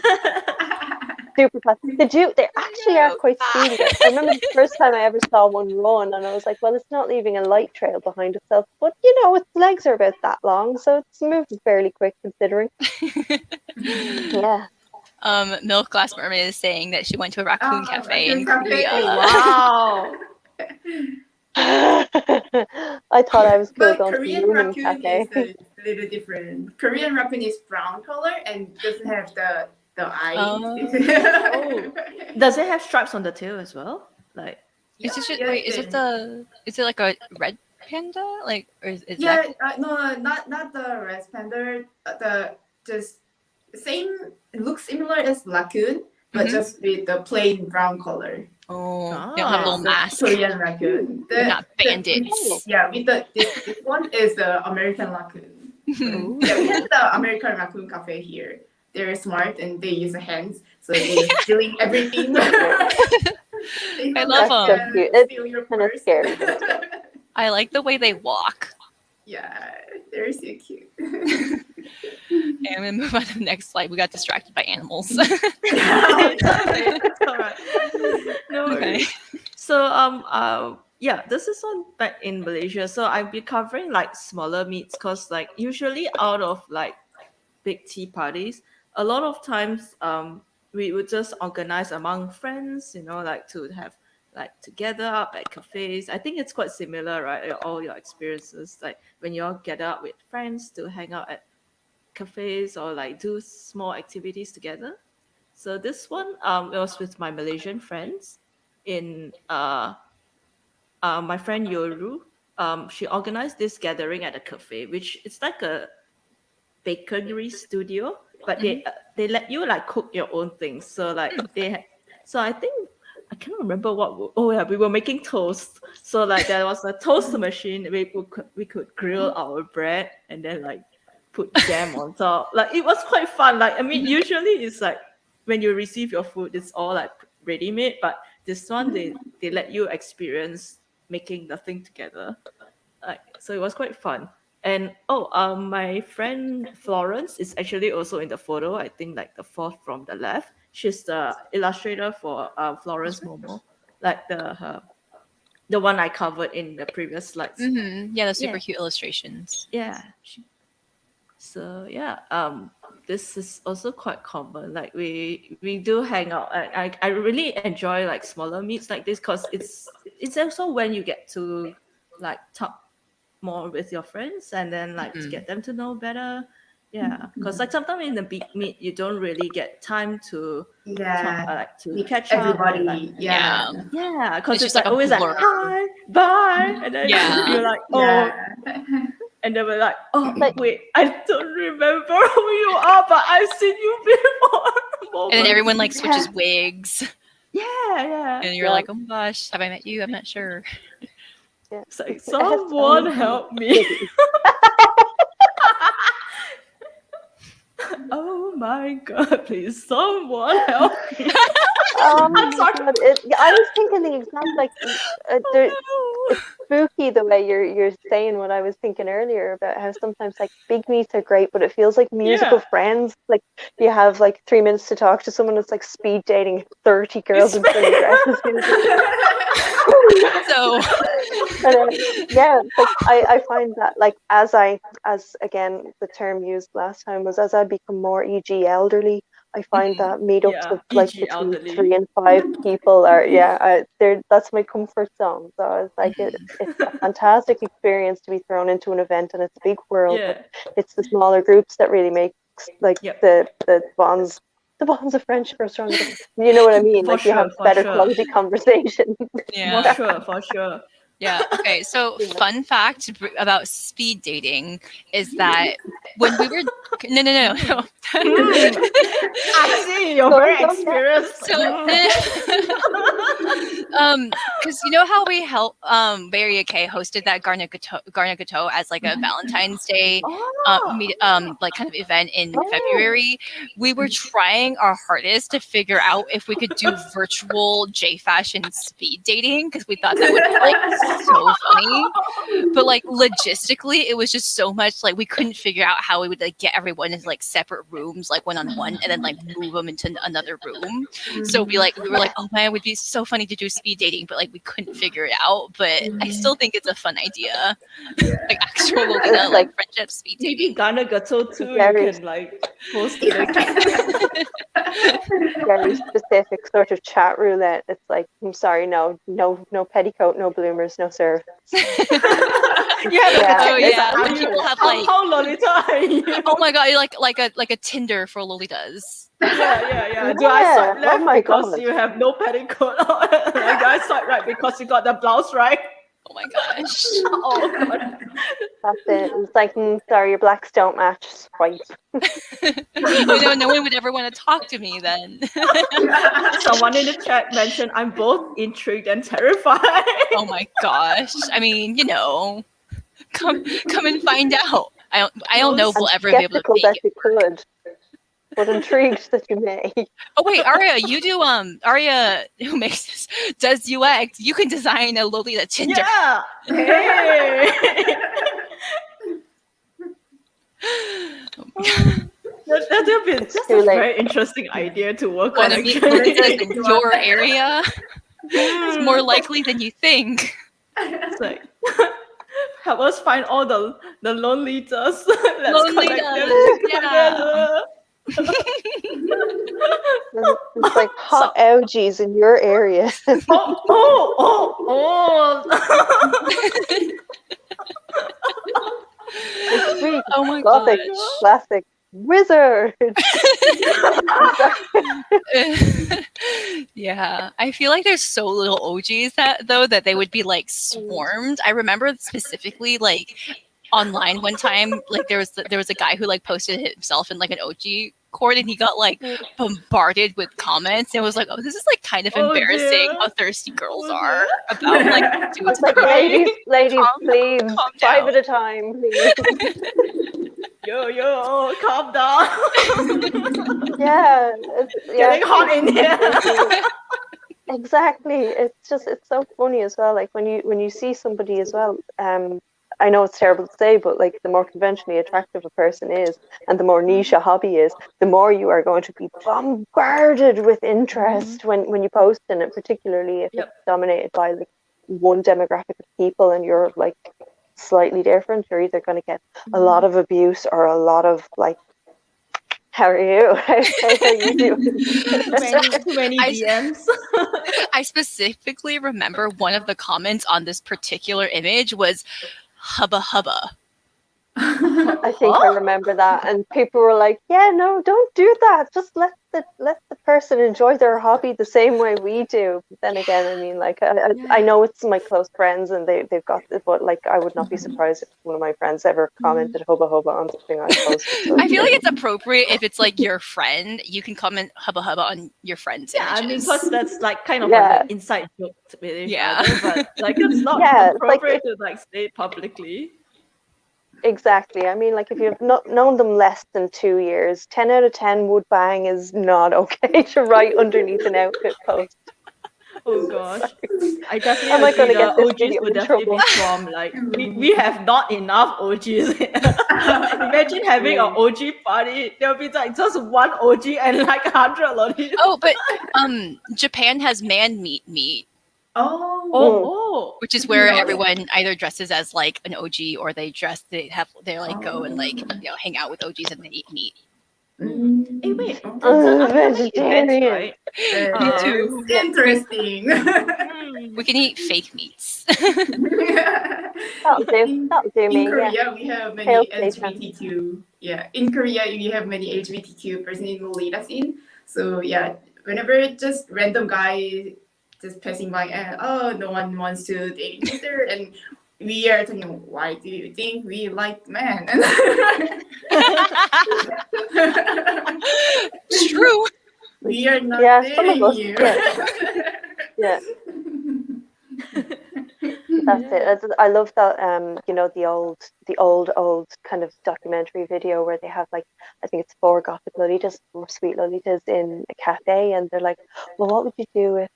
Super fast. They actually are quite speedy. I remember the first time I ever saw one run, and I was like, well, it's not leaving a light trail behind itself, but its legs are about that long, so it's moving fairly quick considering. Yeah.
Milk Glass Mermaid is saying that she went to a raccoon cafe in Korea.
Wow.
I thought I was cool
But
going to
Korean
human
raccoon
cafe.
is a little different. Korean raccoon is brown color and doesn't have the eyes.
Oh. Does it have stripes on the tail as well? Like,
Is it just,
yeah,
wait? Is it like a red panda? Like, or is
yeah,
that?
no, not the red panda. The just same looks similar as raccoon, but just with the plain brown color.
Oh, they don't have a little
The
mask.
Korean raccoon.
They're not bandits.
Yeah, with this one is the American raccoon.
Ooh.
Yeah, we have the American raccoon cafe here. They're smart and they use their hands, so they're doing everything.
I love
That's
them.
so cute.
Steal your
It's kind of
purse.
scary.
I like the way they walk.
Yeah, they're so cute.
And I'm gonna move on to the next slide. We got distracted by animals.
It's all right. No
Okay.
worries. So yeah, this is on back in Malaysia. So I'll be covering like smaller meets because like usually out of like big tea parties, a lot of times we would just organize among friends, like to have like to gather up at cafes. I think it's quite similar, right? All your experiences, like when you all gather up with friends to hang out at cafes or like do small activities together. So this one, it was with my Malaysian friends in my friend Yoru. She organized this gathering at a cafe, which it's like a bakery studio, but they let you like cook your own things. So like so I think I cannot remember we were making toast. So like there was a toaster machine. We could grill our bread and then like put jam on top. Like it was quite fun. Like I mean, usually it's like when you receive your food, it's all like ready made, but this one they let you experience making the thing together. So it was quite fun. And my friend Florence is actually also in the photo. I think like the fourth from the left. She's the illustrator for Florence Momo, like the one I covered in the previous slides.
Yeah, the super
Yeah.
cute illustrations.
Yeah. So yeah, this is also quite common. Like we do hang out. I really enjoy like smaller meets like this because it's also when you get to like talk more with your friends and then like to get them to know better. Yeah, because like sometimes in the big meet you don't really get time to
Yeah,
talk, to
with
catch up.
everybody.
And, like,
Yeah.
yeah, because
It's
it's
just
like
like a
always like
blur.
hi, bye, and then
Yeah.
you're like and they were like, wait, I don't remember who you are, but I've seen you before.
And then everyone like switches wigs.
Yeah.
And you're like, oh my gosh, have I met you? I'm not sure.
Yeah.
It's like, someone help me. Oh my god, please, someone help me.
I'm
sorry.
God, I was thinking the exact it's spooky the way you're saying what I was thinking earlier about how sometimes like big meets are great, but it feels like musical Friends. Like you have like 3 minutes to talk to someone. It's like speed dating 30 girls in pretty dresses.
So
like I find that like as again the term used last time was as I become more e.g. elderly, I find that meetups of like
e.g.
between
elderly.
3 and 5 people are that's my comfort zone. So it's like it's a fantastic experience to be thrown into an event, and it's a big world. But it's the smaller groups that really make like the bonds. The bonds of friendship are stronger. You know what I mean?
For
like you have
sure,
better quality conversation.
yeah.
For sure.
Yeah. Okay. So, fun fact about speed dating is that when we were no.
I see you're
Go
very
on, yeah.
experienced.
Because you know how we helped Barry K hosted that Garnet Gateau as like a Valentine's Day like kind of event in February. We were trying our hardest to figure out if we could do virtual J fashion speed dating because we thought that would be like so funny. But like logistically, it was just so much like we couldn't figure out how we would like get everyone into like separate rooms, like one on one, and then like move them into another room. So we were like, oh man, it would be so funny to do speed dating, but like we couldn't figure it out. But I still think it's a fun idea, like actual Lolita, like friendship speed dating.
Maybe Ghana Gato too.
Very-
You can like post it again.
Very specific sort of chat roulette. It's like, I'm sorry, no petticoat, no bloomers, no sir.
Yeah.
Oh yeah,
Are
and
you-
people have
how,
like,
how Lolita are you?
oh my god, like a Tinder for Lolitas.
Yeah. Do I swipe
Yeah.
left
Oh my
because
God.
you have no petticoat on? Like, do I swipe right because you got the blouse right?
Oh my gosh.
Oh God.
That's it. It's like, sorry, your blacks don't match. Swipe.
Oh no one would ever want to talk to me then.
Someone in the chat mentioned I'm both intrigued and terrified.
Oh my gosh. I mean, you know, come and find out. I don't know if
I'm
we'll ever be able to
skeptical
make
that
it.
you could, but intrigued that you may.
Oh wait, Aria, you do Aria who makes this does UX. You can design a Lolita Tinder.
Yeah. Hey.
Oh my God.
That's
too
a
late.
very interesting idea to work
Want
on.
to meet
Actually.
Lolitas in your area? It's more likely than you think.
It's like help us find all the Lolitas. Let's connect them
Yeah.
together.
It's like hot algaes in your area.
Oh.
It's sweet,
Oh my
gothic,
gosh.
classic, wizard.
Yeah, I feel like there's so little OGs that they would be like swarmed. I remember specifically like online one time, like there was a guy who like posted himself in like an OG court and he got like bombarded with comments and was like, oh, this is like kind of
Oh,
embarrassing
dear.
how thirsty girls
Oh,
are
dear.
about like dudes
It's like,
crying.
ladies, please,
calm
5
down.
at a time, please.
Yo, calm down.
Yeah,
Getting hot in here.
exactly. It's so funny as well. Like when you see somebody as well. I know it's terrible to say, but like the more conventionally attractive a person is, and the more niche a hobby is, the more you are going to be bombarded with interest when you post in it, particularly if it's dominated by like one demographic of people and you're like slightly different. You're either going to get a lot of abuse or a lot of like, how are you? How are you doing?
Too many DMs.
I specifically remember one of the comments on this particular image was hubba hubba.
I think I remember that, and people were like, "Yeah, no, don't do that. Just let the person enjoy their hobby the same way we do." But then again, I mean, like, I know it's my close friends, and they've got it, but like, I would not be surprised if one of my friends ever commented "hubba hubba" on something I posted. So
I feel like it's appropriate if it's like your friend. You can comment hubba hubba on your friend's
Yeah, I mean,
images.
because that's like kind of
Yeah.
like an inside joke with each
Yeah.
other, but like it's not
Yeah, it's like
appropriate to like say it publicly.
Exactly. I mean, like if you've not known them less than 2 years, 10 out of 10 would bang is not okay to write underneath an outfit post.
Oh gosh, I definitely
Am I
agree.
gonna get
The
this
OGs
video
will
in
definitely be
trouble?
swarmed. Like we have not enough OGs. Imagine having an OG party. There'll be like just one OG and like 100 Lollitas.
Oh, but Japan has man meet,
Oh.
which is where everyone either dresses as like an OG or they like go and like hang out with OGs and they eat meat.
Hey, wait.
Oh,
That's events,
vegetarian.
right?
Me too.
Interesting.
We can eat fake meats.
That'll do. That'll do me.
In
Yeah.
Korea, we have many
Hail
LGBTQ. Yeah, in Korea, we have many LGBTQ person in Lolita scene. So yeah, whenever just random guy just passing by and no one wants to date Mister, and we are thinking, why do you think we like men?
It's true.
We are not
Yeah, some of
dating
us.
you.
Yeah. That's it. I love that. The old kind of documentary video where they have like, I think it's four gothic Lolitas, four sweet Lolitas in a cafe, and they're like, "Well, what would you do if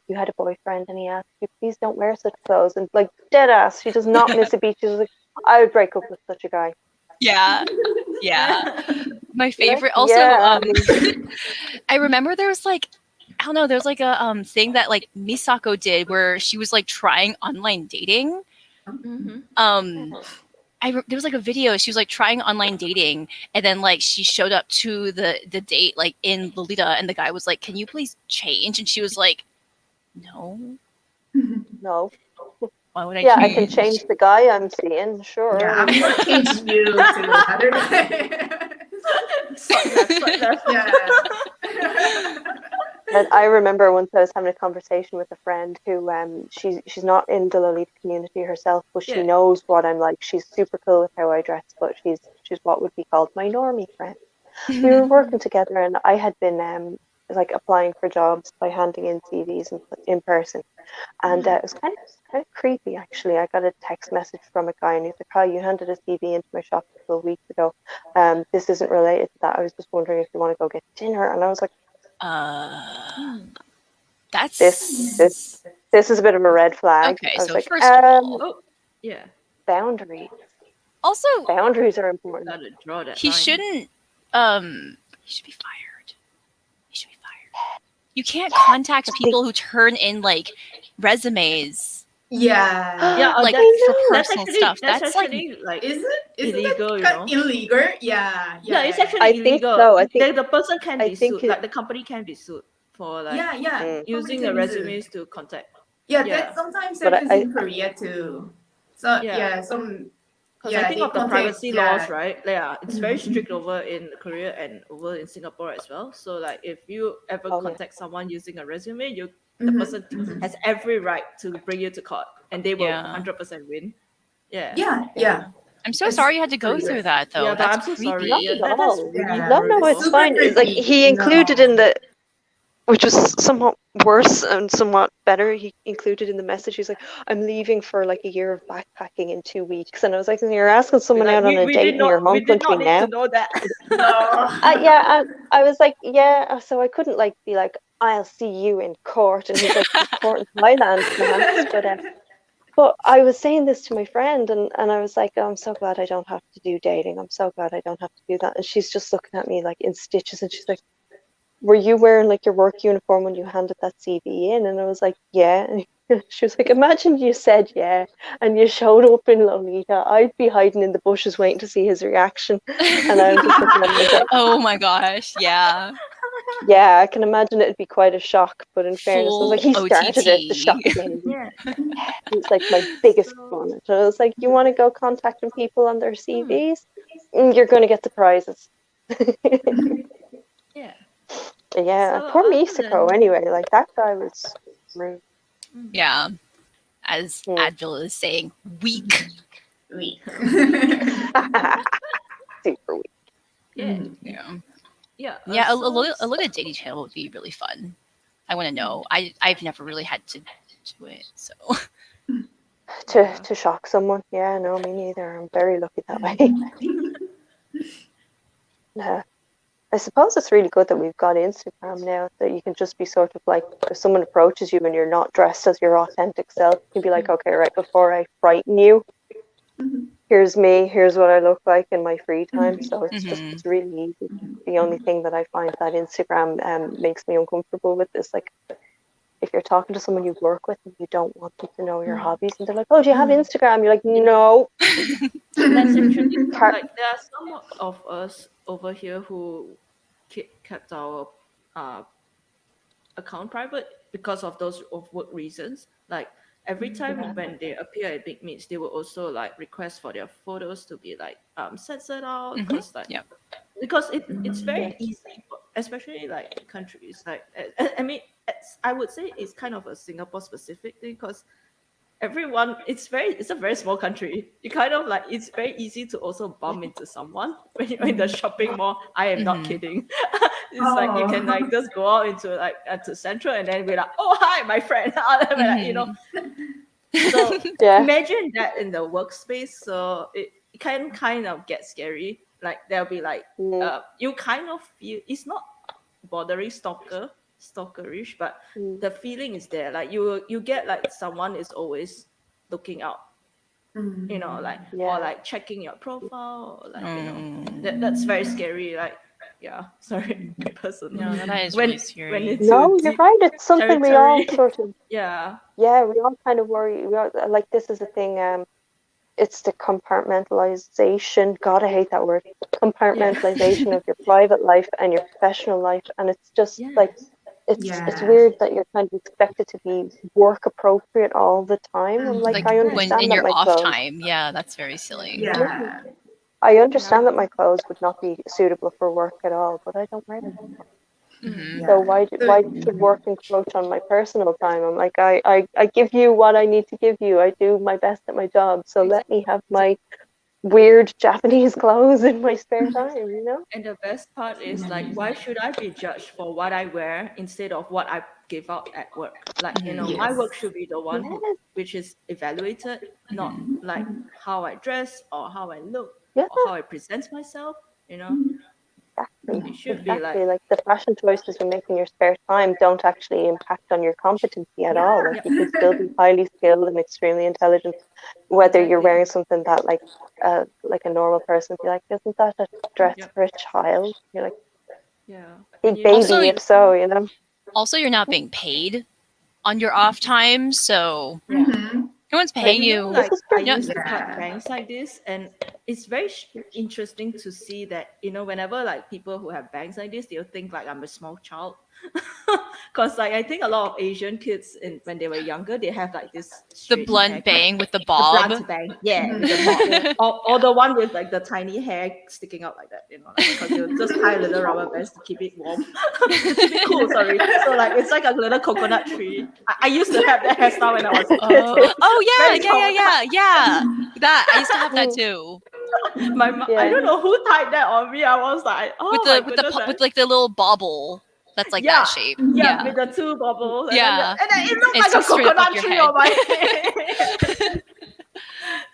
you had a boyfriend and he asked you, please don't wear such clothes?" And like dead ass, she does not miss a beat. She's like, "I would break up with such a guy."
Yeah. My favorite. Also,
Yeah, I mean,
I remember there was like, I don't know, there was like a thing that like Misako did where she was like trying online dating. There was like a video. She was like trying online dating, and then like she showed up to the date like in Lolita, and the guy was like, "Can you please change?" And she was like, "No,
no.
why would I
Yeah,
change?"
I can change the guy I'm seeing, sure.
Yeah, I'm gonna change you to another guy.
Swipe left.
Yeah.
And I remember once I was having a conversation with a friend who she's not in the Lolita community herself, but she
Yeah.
knows what I'm like. She's super cool with how I dress, but she's what would be called my normie friend. We were working together, and I had been like applying for jobs by handing in CVs in person, and it was kind of creepy actually. I got a text message from a guy, and he's like, "Hi, you handed a CV into my shop a couple of weeks ago. This isn't related to that. I was just wondering if you want to go get dinner." And I was like,
That's
this is a bit of a red flag.
okay.
I was
So
like,
first of all,
Oh, yeah.
boundaries.
also
Boundaries are important.
Gotta draw that
he
line.
shouldn't. He should be fired. He should be fired. You can't contact people who turn in like resumes
Yeah.
Yeah,
like
that's,
for
that's
personal
actually
stuff.
that's
That's like
actually like
Isn't
illegal,
that
you
kind
know.
of illegal? Yeah.
Yeah, it's
Yeah.
actually
I think
illegal.
so. I think
The person can
I
be
think
sued.
it.
Like the company can be sued for like
Yeah.
Mm,
Company
using
can
the
be sued.
resumes to contact.
Yeah,
Yeah,
that sometimes
but
happens in Korea too. So
yeah. Because I think
they
of the
contact
privacy laws, right? Yeah, it's very strict over in Korea and over in Singapore as well. So like, if you ever
oh yeah.
contact someone using a resume, the
Mhm,
person
mhm.
has every right to bring you to court, and they will
Yeah.
100% win. Yeah.
Yeah.
I'm so
It's
sorry you had to go
pretty
through
good.
that though.
Yeah, but
That's
I'm so sorry.
creepy.
Yeah,
Not at
that's
all.
really
Yeah.
No,
horrible.
it's
Super
fine. It's like
creepy.
he included
No.
in the, which was somewhat worse and somewhat better. He included in the message, he's like, "I'm leaving for like a year of backpacking in 2 weeks," and I was like, "You're asking someone
Like
out on a date in your
we
home
did
country
not need to
now?"
know that.
No.
Yeah, I was like, "Yeah," so I couldn't like be like, "I'll see you in court," and he's like, "There's court in Thailand, perhaps," but I was saying this to my friend, and I was like, "Oh, I'm so glad I don't have to do dating. I'm so glad I don't have to do that." And she's just looking at me like in stitches, and she's like, "Were you wearing like your work uniform when you handed that CV in?" And I was like, "Yeah." And she was like, "Imagine you said yeah and you showed up in Lolita. I'd be hiding in the bushes waiting to see his reaction." And I'm just looking at him and like,
Oh my gosh, yeah.
"Yeah, I can imagine it'd be quite a shock." But in fairness, I was like,
Full
"He started it. The shock
OTT.
is on him."
Yeah.
It's like my biggest
So,
fun. So I was like, "You want to go contacting people on their
hmm,
CVs? You're going to get surprises."
yeah.
Yeah,
So
poor
other
Misako.
than
Anyway, like that guy was rude.
Yeah. As
Hmm.
Advil is saying, weak.
Weak.
Super weak.
yeah,
Yeah.
yeah.
Yeah, a
So
little dating channel would be really fun. I want to know. I've never really had to do it, so
To shock someone. Yeah, no, me neither. I'm very lucky that way. Yeah. I suppose it's really good that we've got Instagram now, that you can just be sort of like, if someone approaches you and you're not dressed as your authentic self, you can be like, "Okay, right, before I frighten you, here's me, here's what I look like in my free time." So it's really easy. The only thing that I find that Instagram makes me uncomfortable with is like, if you're talking to someone you work with and you don't want them to know your hobbies, and they're like, "Oh, do you have Instagram?" You're like, "No."
that's actually like there are some of us over here who kept our uh, account private because of those of work reasons. Like every time when they appear at big meets, they will also like request for their photos to be like censored out because like
yeah.
because it's very easy, especially like in countries like I mean that's, I would say, it's kind of a Singapore specific thing, because everyone, it's a very small country. You kind of like, it's very easy to also bump into someone when you're in the shopping mall. I am not kidding. It's like you can like just go out into like to Central and then be like, oh hi, my friend. Like, you know. So
Yeah.
imagine that in the workspace. So it can kind of get scary. Like there'll be like you kind of feel it's not bordering stalkerish, but the feeling is there. Like you get like someone is always looking out, you know, like or like checking your profile, or like you know that's very scary. Like sorry, personally.
No, that is
when
really scary.
when it's
No, you're right. It's something we all
territory.
sort of,
Yeah.
we all kind of worry. We all, like, this is the thing. It's the compartmentalization. God, I hate that word. Compartmentalization of your private life and your professional life, and it's just like it's weird that you're kind of expected to be work appropriate all the time. I'm like, I
when
understand
in
that
your
my
off
clothes.
time, that's very silly.
Yeah.
I understand that my clothes would not be suitable for work at all, but I don't wear them. So why should work encroach on my personal time? I'm like, I give you what I need to give you. I do my best at my job, so let me have my weird Japanese clothes in my spare time, you know?
And the best part is like, why should I be judged for what I wear instead of what I give out at work? Like, you know, my work should be the one which is evaluated, not like how I dress or how I look or how I present myself, you know. It should be
Exactly. Like the fashion choices you make in your spare time don't actually impact on your competency at all. Like you can still be highly skilled and extremely intelligent, whether you're wearing something that like a normal person would be like, isn't that a dress for a child? You're like, big baby,
Also,
if so, you know.
Also, you're not being paid on your off time, so no one's paying you.
Like I used to cut bangs like this, and it's very interesting to see that, you know, whenever like people who have bangs like this, they'll think like I'm a small child. Because like I think a lot of Asian kids when they were younger, they have like this
the blunt
haircut.
bang with the bob.
The blunt bang, with the bob. or the one with like the tiny hair sticking out like that, you know, because they'll just tie a little rubber bands to keep it warm, to keep it cool. Sorry, so like it's like a little coconut tree. I used to have that hairstyle when I was a kid.
That I used to have that too.
My mom, I don't know who tied that on me. I was like,
with like the little bobble. That's like that shape.
With the two bubbles. And then it looked
It's
like a coconut
your
tree
head.
on my head.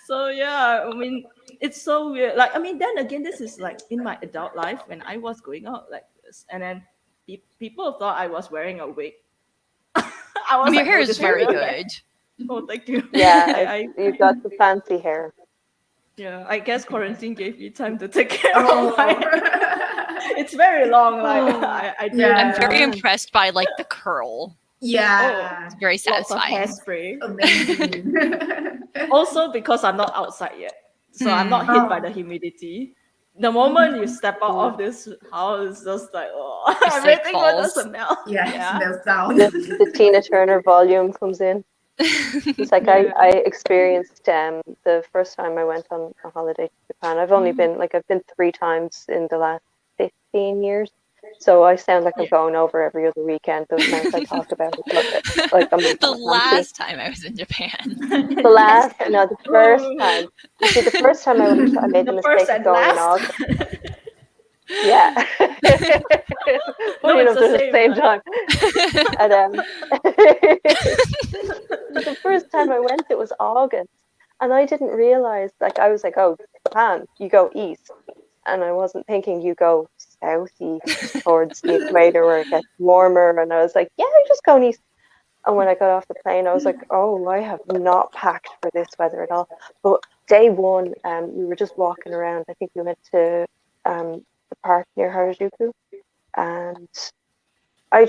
So I mean, it's so weird. Like, I mean, then again, this is like in my adult life when I was going out like this, and then people thought I was wearing a wig. I was
your hair is very good.
Oh, thank you.
Yeah, you've got the fancy hair.
Yeah, I guess quarantine gave me time to take care of my hair. It's very long. Like I'm
very impressed by like the curl.
Yeah.
It's very satisfying.
Lots of hairspray.
Amazing.
Also because I'm not outside yet, so I'm not hit by the humidity. The moment you step out of this house, it's just like everything will smell.
Yeah, smells down.
The Tina Turner volume comes in. It's like I experienced the first time I went on a holiday to Japan. I've only been 3 times in the last 15 years, so I sound like I'm going over every other weekend. The amount I talk about it, like I'm
the last time I was in Japan.
The first time. You see, the first time I went, I made the mistake of going in August. Yeah. Funny enough, at the same time. And the first time I went, it was August, and I didn't realize. Like, I was like, "Oh, Japan, you go east," and I wasn't thinking you go southeast towards the equator where it gets warmer. And I was like, "Yeah, I'm just going east." And when I got off the plane, I was like, "Oh, I have not packed for this weather at all." But day one, we were just walking around. I think we went to the park near Harajuku, and I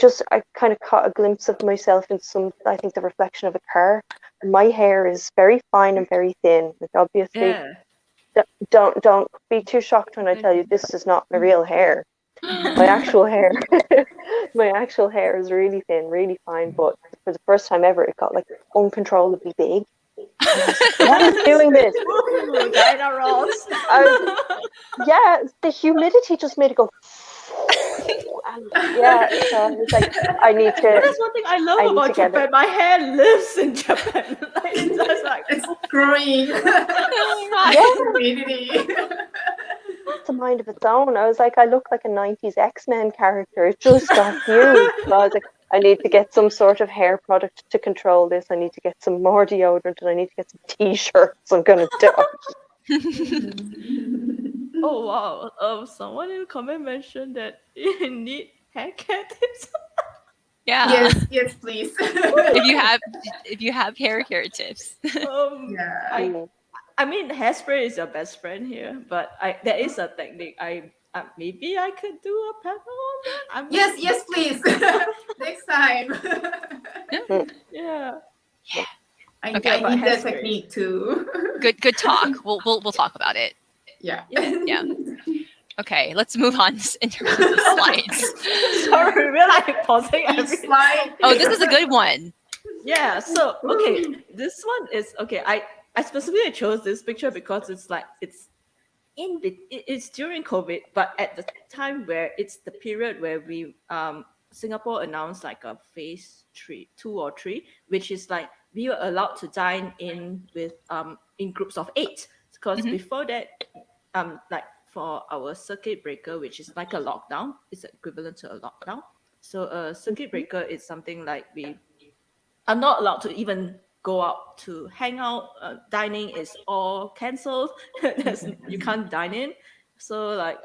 kind of caught a glimpse of myself in I think the reflection of a car. My hair is very fine and very thin. Like, obviously, don't be too shocked when I tell you this is not my real hair. My actual hair, is really thin, really fine. But for the first time ever, it got like uncontrollably big. What is doing this?
Ooh, Diana Ross.
The humidity just made it go. And yeah, so I was like, I need
But
to
that's one thing I love
get
about
it.
Japan. My hair lives in Japan. Like, it's just like,
It's growing.
Oh my
Yeah,
god.
Stupidity.
it's a mind of its own. I was like, I look like a 90s X-Men character. It just got huge. So I was like, I need to get some sort of hair product to control this. I need to get some more deodorant and I need to get some t-shirts. I'm gonna do
oh wow. Someone in the comment mentioned that you need haircut tips.
Yeah.
Yes, please.
If you have hair care tips.
Yeah.
I mean, hairspray is your best friend here, but there is a technique. Maybe I could do a panel on that. I'm not
Yes, please. Next time.
yeah.
I
Okay.
but
need that
hairspray.
technique too.
Good talk. We'll talk about it.
Yeah.
Yeah. Okay, let's move on in terms of the slides.
Sorry, we're like pausing
Each
every
slide.
Oh, this is a good one.
Yeah, so okay, this one is okay. I specifically chose this picture because it's like it's during COVID, but at the time where it's the period where we Singapore announced like a phase 2 or 3, which is like we were allowed to dine in with in groups of 8. Because
Mhm.
before that, like for our circuit breaker, which is like a lockdown, it's equivalent to a lockdown. So a circuit breaker is something like we are not allowed to even go out to hang out. Dining is all cancelled. You can't dine in. So like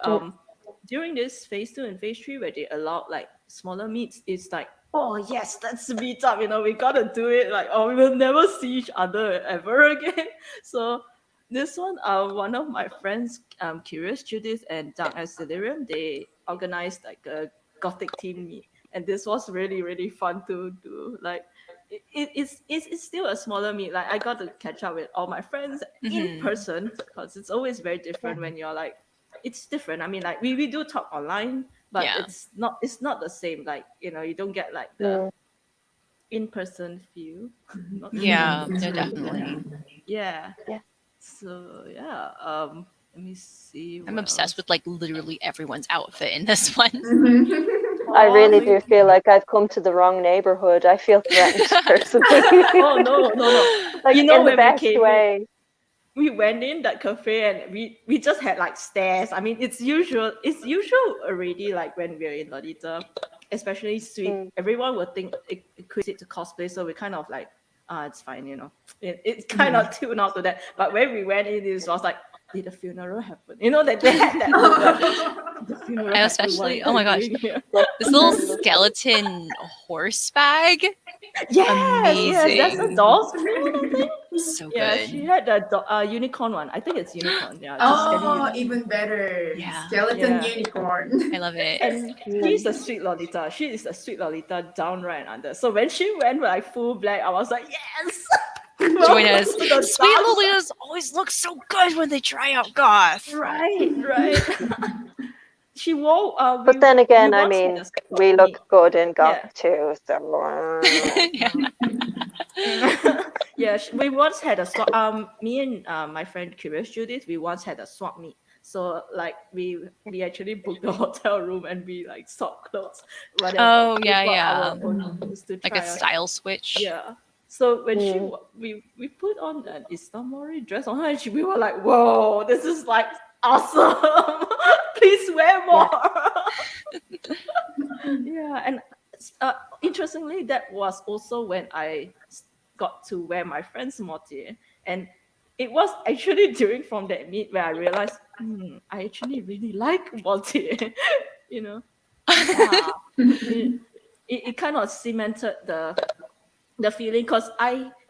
during this phase 2 and phase 3 where they allowed like smaller meets, it's like, oh yes, that's the meet up, we gotta do it. Like, oh, we will never see each other ever again. So this one of my friends, Curious Judith and Dark as Delirium, they organized like a gothic team meet. And this was really, really fun to do. Like it's still a smaller meet. Like I got to catch up with all my friends in person because it's always very different when you're like, it's different. I mean, like we do talk online, but
Yeah.
it's not the same. Like you don't get like the in person feel. Not sure
Yeah,
if
no,
it's
definitely.
yeah.
Yeah.
So yeah. Let me see.
I'm
what
obsessed
else.
with like literally everyone's outfit in this one.
I really
thank
do feel like I've come to the wrong neighborhood. I feel threatened personally.
Oh no.
Like in the
When we
best
came in,
way.
we went in that cafe and we just had like stairs. I mean, it's usual already. Like when we're in Lolita, especially sweet, everyone would think it equates it to cosplay. So we kind of like, it's fine. It's kind of tuned out to that. But when we went in, it was like, did the funeral happen? That they had that look like, did the funeral
I
happen? What
especially,
are
oh my
you
gosh,
doing here?
this little skeleton horse bag.
Yes, that's a
Amazing.
doll's meal, I think.
So
Yeah,
good.
she had the unicorn one. I think it's unicorn. Yeah, the skelly
Oh,
unicorn.
even better.
Yeah.
Skeleton
Yeah.
unicorn.
I love it.
And she's a sweet Lolita. She is a sweet Lolita down right under. So when she went like full black, I was like, yes!
Join
Welcome
us.
to the
Sweet
dark side.
Lolitas always look so good when they try out goth.
Right. She wore.
But then
We
again, I
once had
mean,
a
we
swap
look
meet.
good in goth
Yeah.
too. So
Yeah.
Yeah, we once had a swap. Me and my friend Curious Judith, we once had a swap meet. So like we actually booked the hotel room and we like swap clothes. Whatever.
Oh,
We
yeah,
brought
yeah.
our own clothes to
Like
try
a
out.
style switch.
Yeah. So when we put on an Islamori dress on her, and we were like, "Whoa, this is like awesome! Please wear more." Yeah, and interestingly, that was also when I got to wear my friend's mortier, and it was actually during from that meet where I realized, I actually really like mortier. you know, yeah, it kind of cemented the feeling because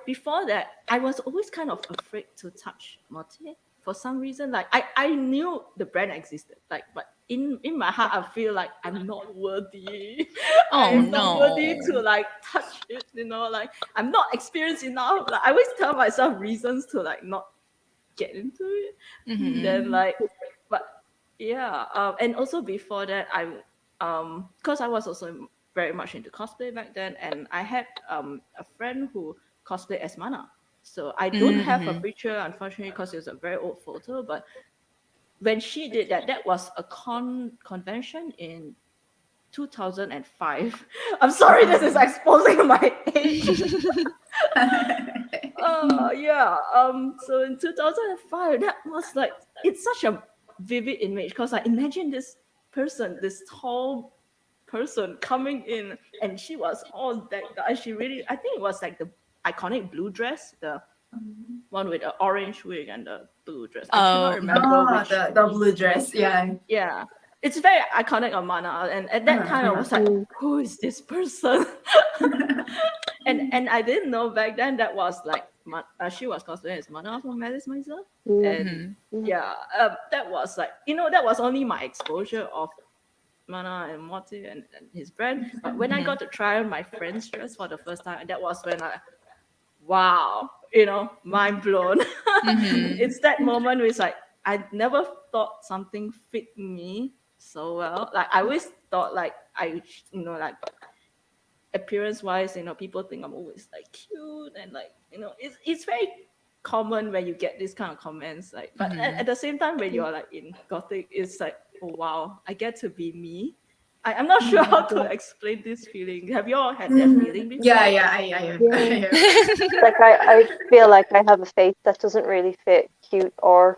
before that I was always kind of afraid to touch mortier for some reason. Like I knew the brand existed, like, but in my heart I feel like I'm not worthy.
Oh
I'm not worthy
no.
to like touch it, like I'm not experienced enough. Like I always tell myself reasons to like not get into it. Then like, but yeah, and also before that because I was also very much into cosplay back then, and I had a friend who cosplayed as Mana. So I don't have a picture, unfortunately, because it was a very old photo, but when she did that, that was a convention in 2005. I'm sorry, this is exposing my age. Yeah. So in 2005, that was like, it's such a vivid image because I imagine this person, this tall person coming in, and she was all decked out. She really, I think it was like the iconic blue dress, the one with the orange wig and the blue dress. I cannot remember which.
The blue dress, yeah.
Yeah, it's very iconic of Mana, and at that time I was like, who is this person? and I didn't know back then that was like she was cosplaying as Mana from Malice Miser, and yeah, that was like, that was only my exposure of Mana and Morty and his brand. But when I got to try on my friend's dress for the first time, that was when wow, mind blown. It's that moment where it's like, I never thought something fit me so well. Like I always thought like like appearance wise, people think I'm always like cute and like, it's very common when you get this kind of comments. Like, but at the same time, when you're like in Gothic, it's like, oh wow, I get to be me. I'm not sure how to explain this feeling. Have you all had that feeling before?
Yeah, I
Like I feel like I have a face that doesn't really fit cute or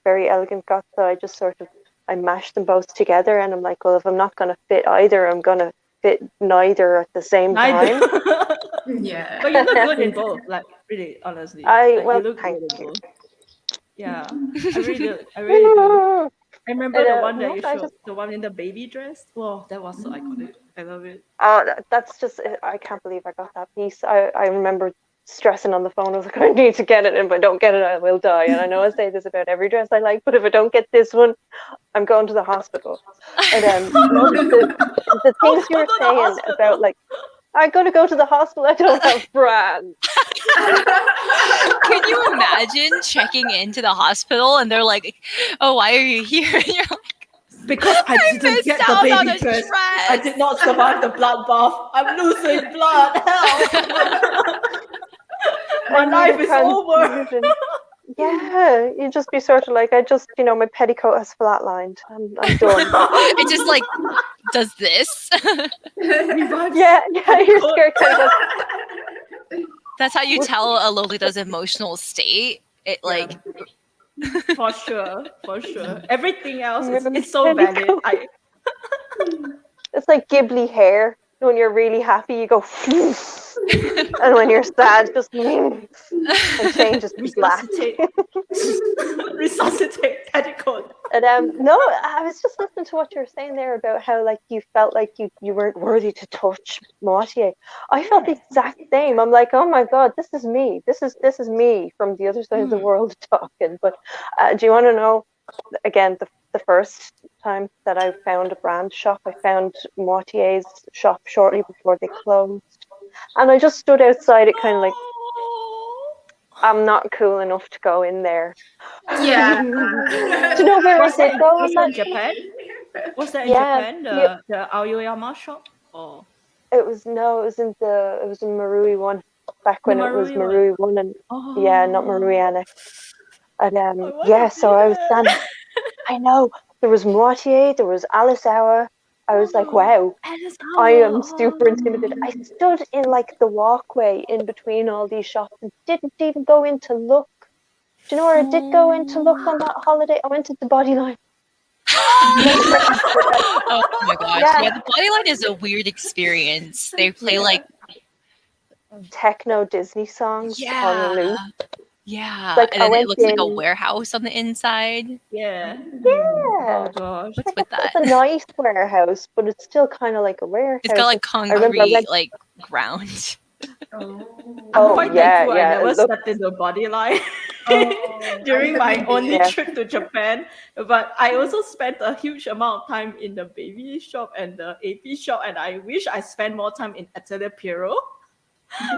very elegant goth, so I just sort of I mash them both together, and I'm like, well, if I'm not gonna fit either, I'm gonna fit neither at the same time.
Yeah.
But you look good in both, like really, honestly.
Well,
you look
thank
good in
you.
both. Yeah, I really do. I really do. I remember the one that you
I
showed, the one in the baby dress. Whoa, that was so iconic. I love it.
Oh, that's just, I can't believe I got that piece. I remember stressing on the phone. I was like, I need to get it, and if I don't get it, I will die. And I know I say this about every dress I like, but if I don't get this one, I'm going to the hospital. And no, the things you were saying about like, I'm going to go to the hospital, I don't have brands.
Can you imagine checking into the hospital and they're like, "Oh, why are you here?" And you're like,
because I didn't get the baby dress. I did not survive the bloodbath. I'm losing blood. Help! My life is over.
Yeah, you'd just be sort of like, my petticoat has flatlined. I'm done.
It just like does this.
Yeah, you're scared kind of.
That's how you tell a Lolita's emotional state. It like
for sure. Everything else it's so valid.
It's like Ghibli hair. When you're really happy, you go, and when you're sad, just and changes to black.
Resuscitate petticoat.
And no, I was just listening to what you were saying there about how like you felt like you weren't worthy to touch Mortier. I felt the exact same. I'm like, oh my god, this is me. This is me from the other side of the world talking. But do you want to know? Again, the first time that I found a brand shop, I found Mortier's shop shortly before they closed, and I just stood outside it, kind of like, I'm not cool enough to go in there.
Yeah.
Do you know where I did go?
Was that in Japan? Was that in Japan? The Aoyama shop? Or
it was in Marui one, back when it was Marui one, and not Marui Annex. And so I was standing. I know, there was Mortier, there was Alisawa. I was like, wow, I am super intimidated. I stood in like the walkway in between all these shops and didn't even go in to look. Do you know where I did go in to look on that holiday? I went to the Bodyline.
Oh my gosh. Yeah, the Bodyline is a weird experience. They play like
techno Disney songs on a loop.
Yeah,
like,
and then it looks like a warehouse on the inside.
Yeah.
Oh gosh, what's with that?
It's a nice warehouse, but it's still kind of like a warehouse.
It's got like concrete, like ground.
I'm quite thankful I never stepped in the Bodyline during my only trip to Japan. But I also spent a huge amount of time in the baby shop and the AP shop, and I wish I spent more time in Atelier Pierrot.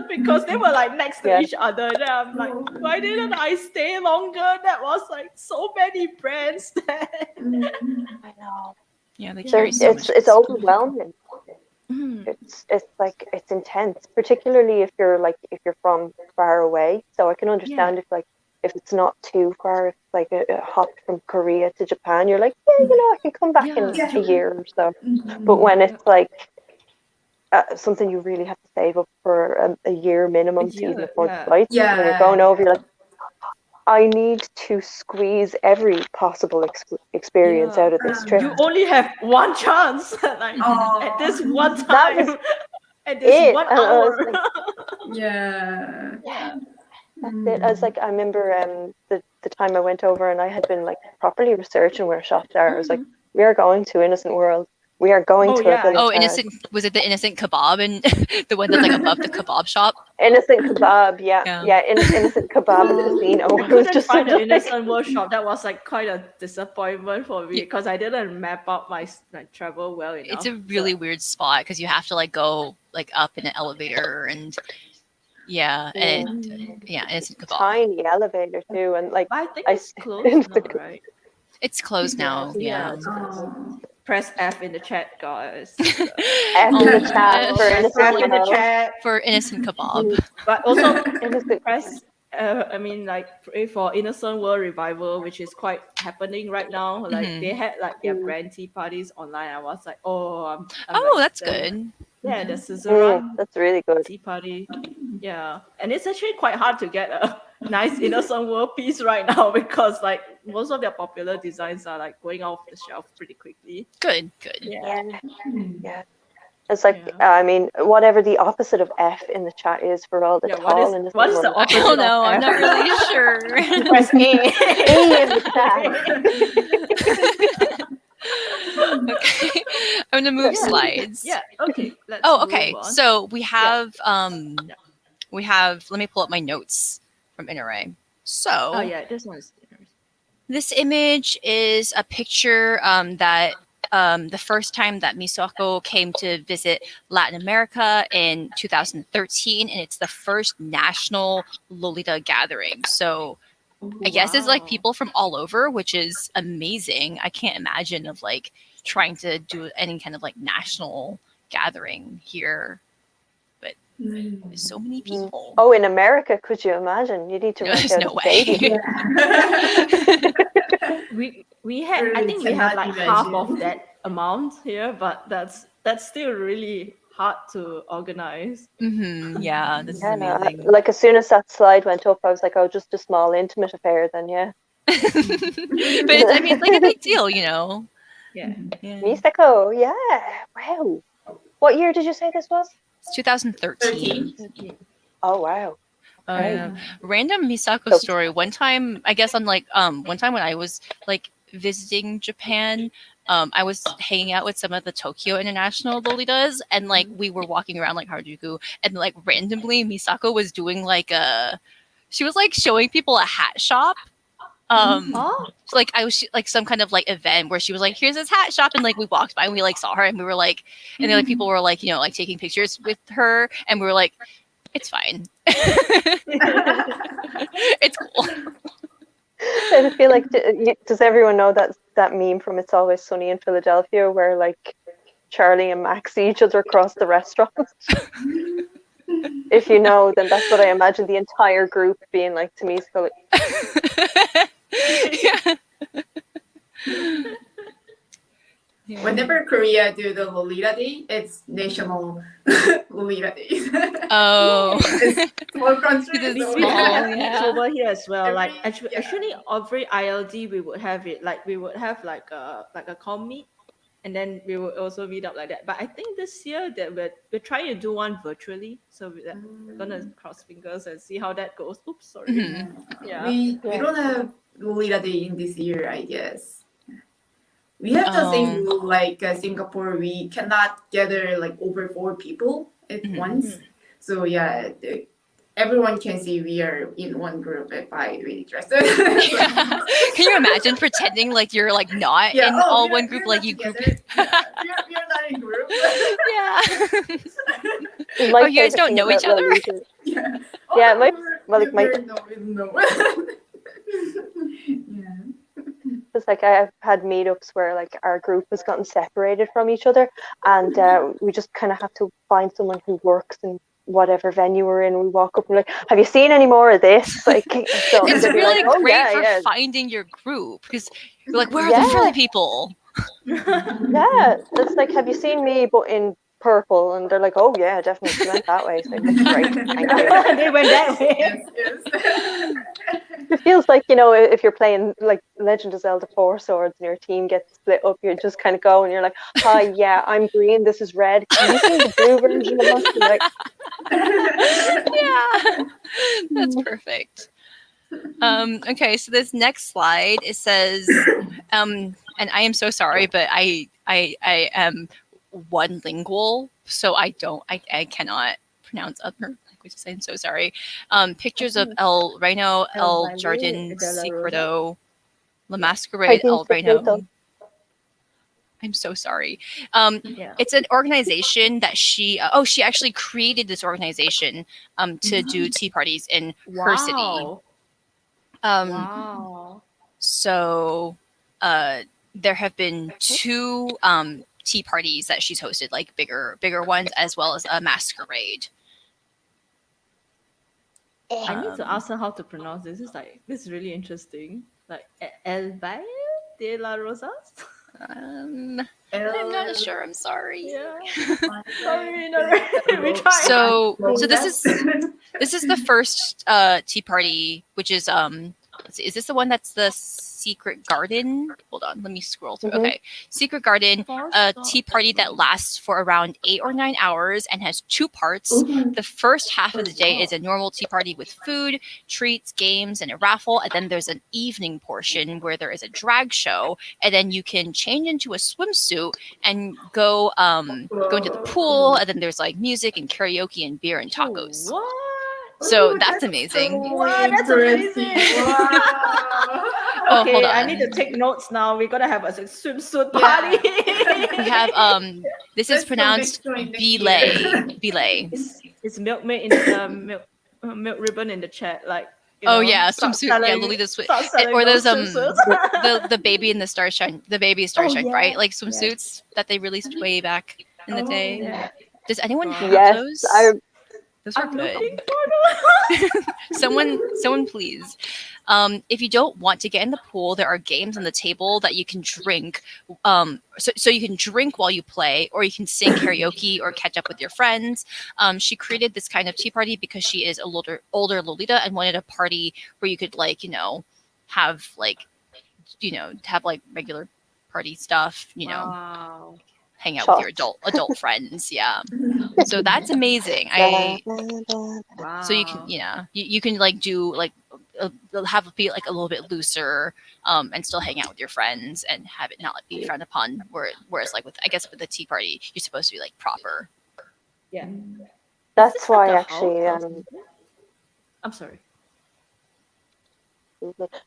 Because they were like next to each other. And I'm like, why didn't I stay longer? That was like so many brands there.
I know.
Yeah, they carry so much.
It's overwhelming. It's like, it's intense, particularly if you're from far away. So I can understand if like if it's not too far, if it's like a hop from Korea to Japan, you're like, yeah, I can come back in
Yeah,
a year or so.
Mhm.
But when it's like something you really have to save up for a year minimum to even afford the
yeah.
flights, when you're going over, you're like, I need to squeeze every possible experience
Yeah.
out of this trip.
You only have one chance, like at this one
That was
time, at this
it.
1
And I was
hour.
like,
Yeah.
Yeah.
that's it. I was like, I remember the time I went over and I had been like properly researching where shops are. I was like, we are going to Innocent World. We are going
Oh,
to a
yeah.
village.
Was it the innocent kebab and the one that's like above the kebab shop?
Innocent Kebab, yeah.
Yeah.
Innocent Kebab and
Oh,
Casino.
we
I was
couldn't
just
find
sort
the
of like,
Innocent Workshop. That was like quite a disappointment for me because I didn't map out my travel well
It's
enough.
a really weird spot because you have to like go like up in an elevator and innocent kebab.
tiny elevator too, and like
But I think
I
it's closed now, right?
It's closed now. Yeah.
It's closed. Press F in the chat, guys.
F in the chat
F
for
Press
Innocent
F in the
World.
chat.
for innocent kebab.
But also
Innocent.
press I mean, like, pray for Innocent World Revival, which is quite happening right now. Like they had like their brand tea parties online. I was like, oh, I'm
Oh,
like
that's
the,
good.
yeah, the Scissoran
That's really good.
tea party. Yeah, and it's actually quite hard to get a nice Innocent World piece right now because like most of their popular designs are like going off the shelf pretty quickly.
Good.
Yeah. It's like,
Yeah.
I mean, whatever the opposite of F in the chat is for all the
Yeah,
tall
what
Innocent
is the
World.
I
opposite
don't
of
know. I'm
F?
not really sure.
Press A.
E in the chat.
Okay. I'm gonna move
Yeah.
slides.
Yeah. Okay. Let's
Oh,
move
okay.
on.
So we have
Yeah.
let me pull up my notes from Inarray. So
Oh yeah, this one is
this image is a picture that the first time that Misako came to visit Latin America in 2013, and it's the first national Lolita gathering. So I guess it's like
Wow.
people from all over, which is amazing. I can't imagine of like trying to do any kind of like national gathering here, but there's so many people.
Oh, in America, could you imagine? You need to
No,
rent
there's
out
no
a
way.
stadium.
We had I
Really
think we had
cannot
like half
imagine.
of that amount here, but that's still really hard to organize.
Yeah, this is
Yeah,
amazing.
like as soon as that slide went up, I was like, oh, just a small intimate affair then, yeah.
But it's like a big deal, you know.
Yeah.
Misako, yeah. Wow. What year did you say this was?
It's 2013.
13.
Oh, wow. Okay.
Random Misako
So-
story. One time, I guess on like one time when I was like visiting Japan, I was hanging out with some of the Tokyo International Lolitas, and like we were walking around like Harajuku, and like randomly Misako was doing like she was like showing people a hat shop.
Oh,
So, like I was like some kind of like event where she was like, "Here's this hat shop," and like we walked by and we like saw her and we were like, and then like people were like, you know, like taking pictures with her, and we were like, "It's fine, it's cool."
I feel like, does everyone know that meme from It's Always Sunny in Philadelphia where like Charlie and Max see each other across the restaurant? If you know, then that's what I imagine the entire group being like to me. So
Yeah.
Whenever Korea do the Lolita Day, it's National Lolita Day.
Oh,
It's small country,
It is
so
small,
it's over here as well. Like
Every-
actually every ILD we would have it. Like we would have like a com meet, and then we would also meet up like that. But I think this year that we're trying to do one virtually, so we're gonna cross fingers and see how that goes. Oops, sorry. Yeah.
We don't have Lolita Day in this year, I guess. We have the same rule like Singapore. We cannot gather like over 4 people at once. So yeah, everyone can see we are in one group if I really dress it.
Yeah. Can you imagine pretending like you're like not in all one group, like you group?
We are not in group.
Yeah.
my
Oh, you guys
favorite
don't
thing
know
about
each other?
Lolita-
Yeah.
Yeah,
No. Yeah.
It's like I've had meetups where like our group has gotten separated from each other, and we just kind of have to find someone who works in whatever venue we're in, we walk up and like, have you seen any more of this? Like, so
It's
they'd be
really
like, oh
great
yeah,
for
yeah,
finding your group because you're like, where are the
yeah,
frilly people?
yeah. It's like, have you seen me, but in purple? And they're like, oh yeah, definitely. She went that way. It's like, great, thank you.
They went that way.
Yes, yes.
It feels like, you know, if you're playing like Legend of Zelda Four Swords and your team gets split up, you just kind of go and you're like, hi, yeah, I'm green, this is red. Have you seen the blue version of us? And like,
Yeah, that's perfect. Okay, so this next slide, it says, and I am so sorry, but I am one lingual, so I cannot pronounce other languages. I'm so sorry. Pictures of El Reino, El
Valle
Jardin
de la Rosa.
Secreto, La Masquerade,
Jardín
El Reino.
Secreto.
I'm so sorry.
Yeah.
It's an organization that she actually created this organization to do tea parties in her city.
Wow. Wow.
So there have been two tea parties that she's hosted, like bigger ones, as well as a masquerade.
I need to ask her how to pronounce this. This is really interesting. Like El Valle de la Rosas.
I'm not sure. I'm sorry.
Yeah. Sorry, no, we tried.
So this is the first tea party, which is let's see, is this the one that's the Secret Garden? Hold on, let me scroll through. Okay, Secret Garden, a tea party that lasts for around 8 or 9 hours and has 2 parts. The first half of the day is a normal tea party with food, treats, games, and a raffle, and then there's an evening portion where there is a drag show, and then you can change into a swimsuit and go into the pool, and then there's like music and karaoke and beer and tacos.
What?
So that's amazing.
Wow, that's amazing.
Wow.
Okay,
hold
I
on.
need to take notes now. We're gonna have a swimsuit party.
We have this is pronounced belay. Belay.
It's milkmaid in the milk ribbon in the chat. Like,
Yeah,
start
swimsuit. Yeah,
selling-
Lolita's
start selling
or those
those swimsuits.
the baby in the starshine,
yeah.
right? Like swimsuits that they released way back in the day.
Yeah.
Does anyone
Wow.
have
Yes,
those? Those are
I'm
good.
looking for
Someone please. If you don't want to get in the pool, there are games on the table that you can drink. So you can drink while you play, or you can sing karaoke or catch up with your friends. She created this kind of tea party because she is a older Lolita and wanted a party where you could have regular party stuff.
Wow.
Hang out
Shots.
with your adult friends. Yeah. So that's amazing.
Wow.
So you can, you can do be like a little bit looser, and still hang out with your friends and have it not be frowned upon. Whereas with the tea party, you're supposed to be like proper.
Yeah.
That's why
like a
actually.
house or something? I'm sorry.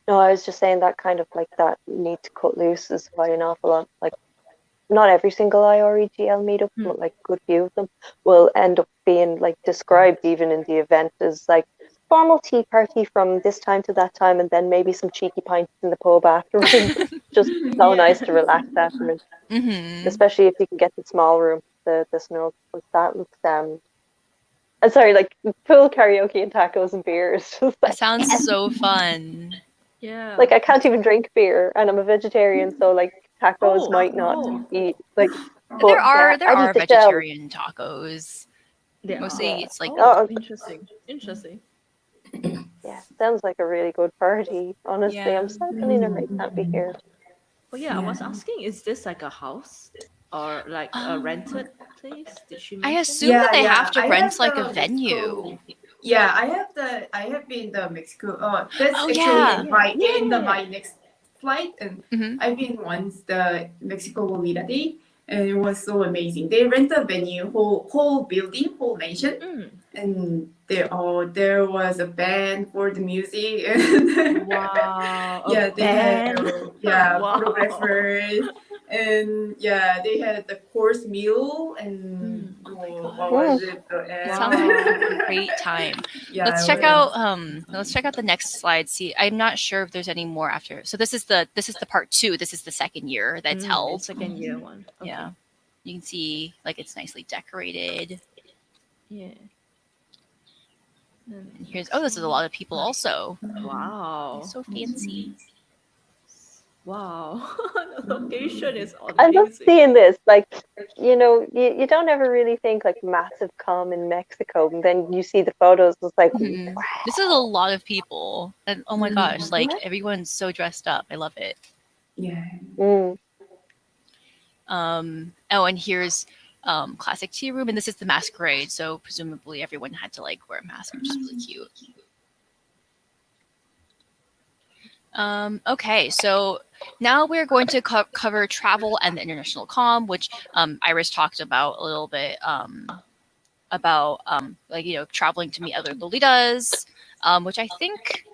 No, I was just saying that kind of like that need to cut loose is why an awful lot, like not every single IREGL meetup, but like a good few of them will end up being like described even in the event as like formal tea party from this time to that time, and then maybe some cheeky pints in the pub afterwards. Just so nice to relax afterwards, especially if you can get the small room, the snug. But that looks I'm sorry, like pool karaoke and tacos and beer is just
That sounds so fun.
Yeah.
like I can't even drink beer, and I'm a vegetarian, so like tacos might not be like. But,
there are
I need to
vegetarian tacos.
Yeah.
Mostly it's like
interesting.
Yeah, sounds like a really good party. Honestly,
Yeah.
I'm sad I can't be here.
Oh yeah, I was asking, is this like a house or like a rented place? Did she mention?
I assume that they have to
I
rent
have
like
the
a venue.
Yeah, I have been to Mexico. That's
Oh,
actually
yeah.
in my next flight, and
Mhm.
I've been once the Mexico Lolita Day, and it was so amazing. They rent a venue, whole building, whole mansion, and there was a band for the music, and
Wow.
yeah, they had
Wow.
photographers, and they had the course meal, and what was it?
Sounds like a great time.
Yeah,
Let's
it
check
was-
out the next slide. See, I'm not sure if there's any more after. So this is the part 2. This is the second year that's held.
Second year one. Okay.
Yeah. You can see it's nicely decorated.
Yeah.
And here's this is a lot of people also.
Wow.
So fancy.
Wow. The location is
I love
amazing.
seeing this. Like, you know, you don't ever really think like massive calm in Mexico, and then you see the photos. It's like,
Mhm.
wow.
This is a lot of people, and oh my gosh,
Mhm.
like everyone's so dressed up. I love it.
Yeah.
Mm.
Oh, and here's classic tea room, and this is the masquerade. So presumably everyone had to like wear a mask, which is really cute. Okay, so now we're going to cover travel and the international comm, which Iris talked about a little bit about like traveling to meet other Lolitas, which I think.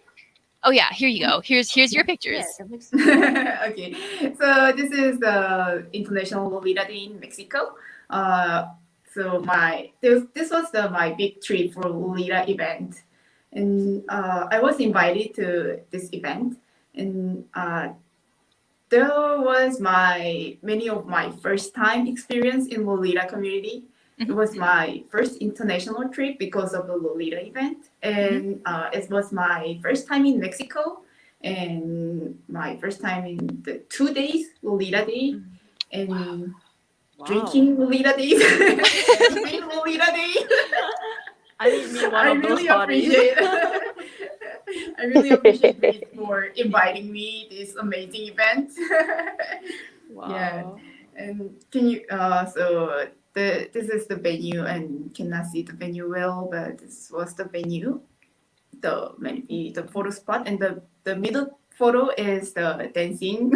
Oh yeah, here you go. Here's your pictures.
Yeah, that makes sense.
Okay, so this is the International Lolita Day in Mexico. So this was my big trip for Lolita event, and I was invited to this event, and there was many of my first time experience in Lolita community. It was my first international trip because of the Lolita event, and it was my first time in Mexico, and my first time in the 2 days Lolita Day, and
Wow.
drinking Lolita Day, celebrating Lolita Day.
I need me one
I
of those
really
parties.
appreciate I really appreciate Grace for inviting me this amazing event.
Wow.
Yeah, and can you so this is the venue, and cannot see the venue well, but this was the venue, maybe the photo spot, and the middle photo is the dancing.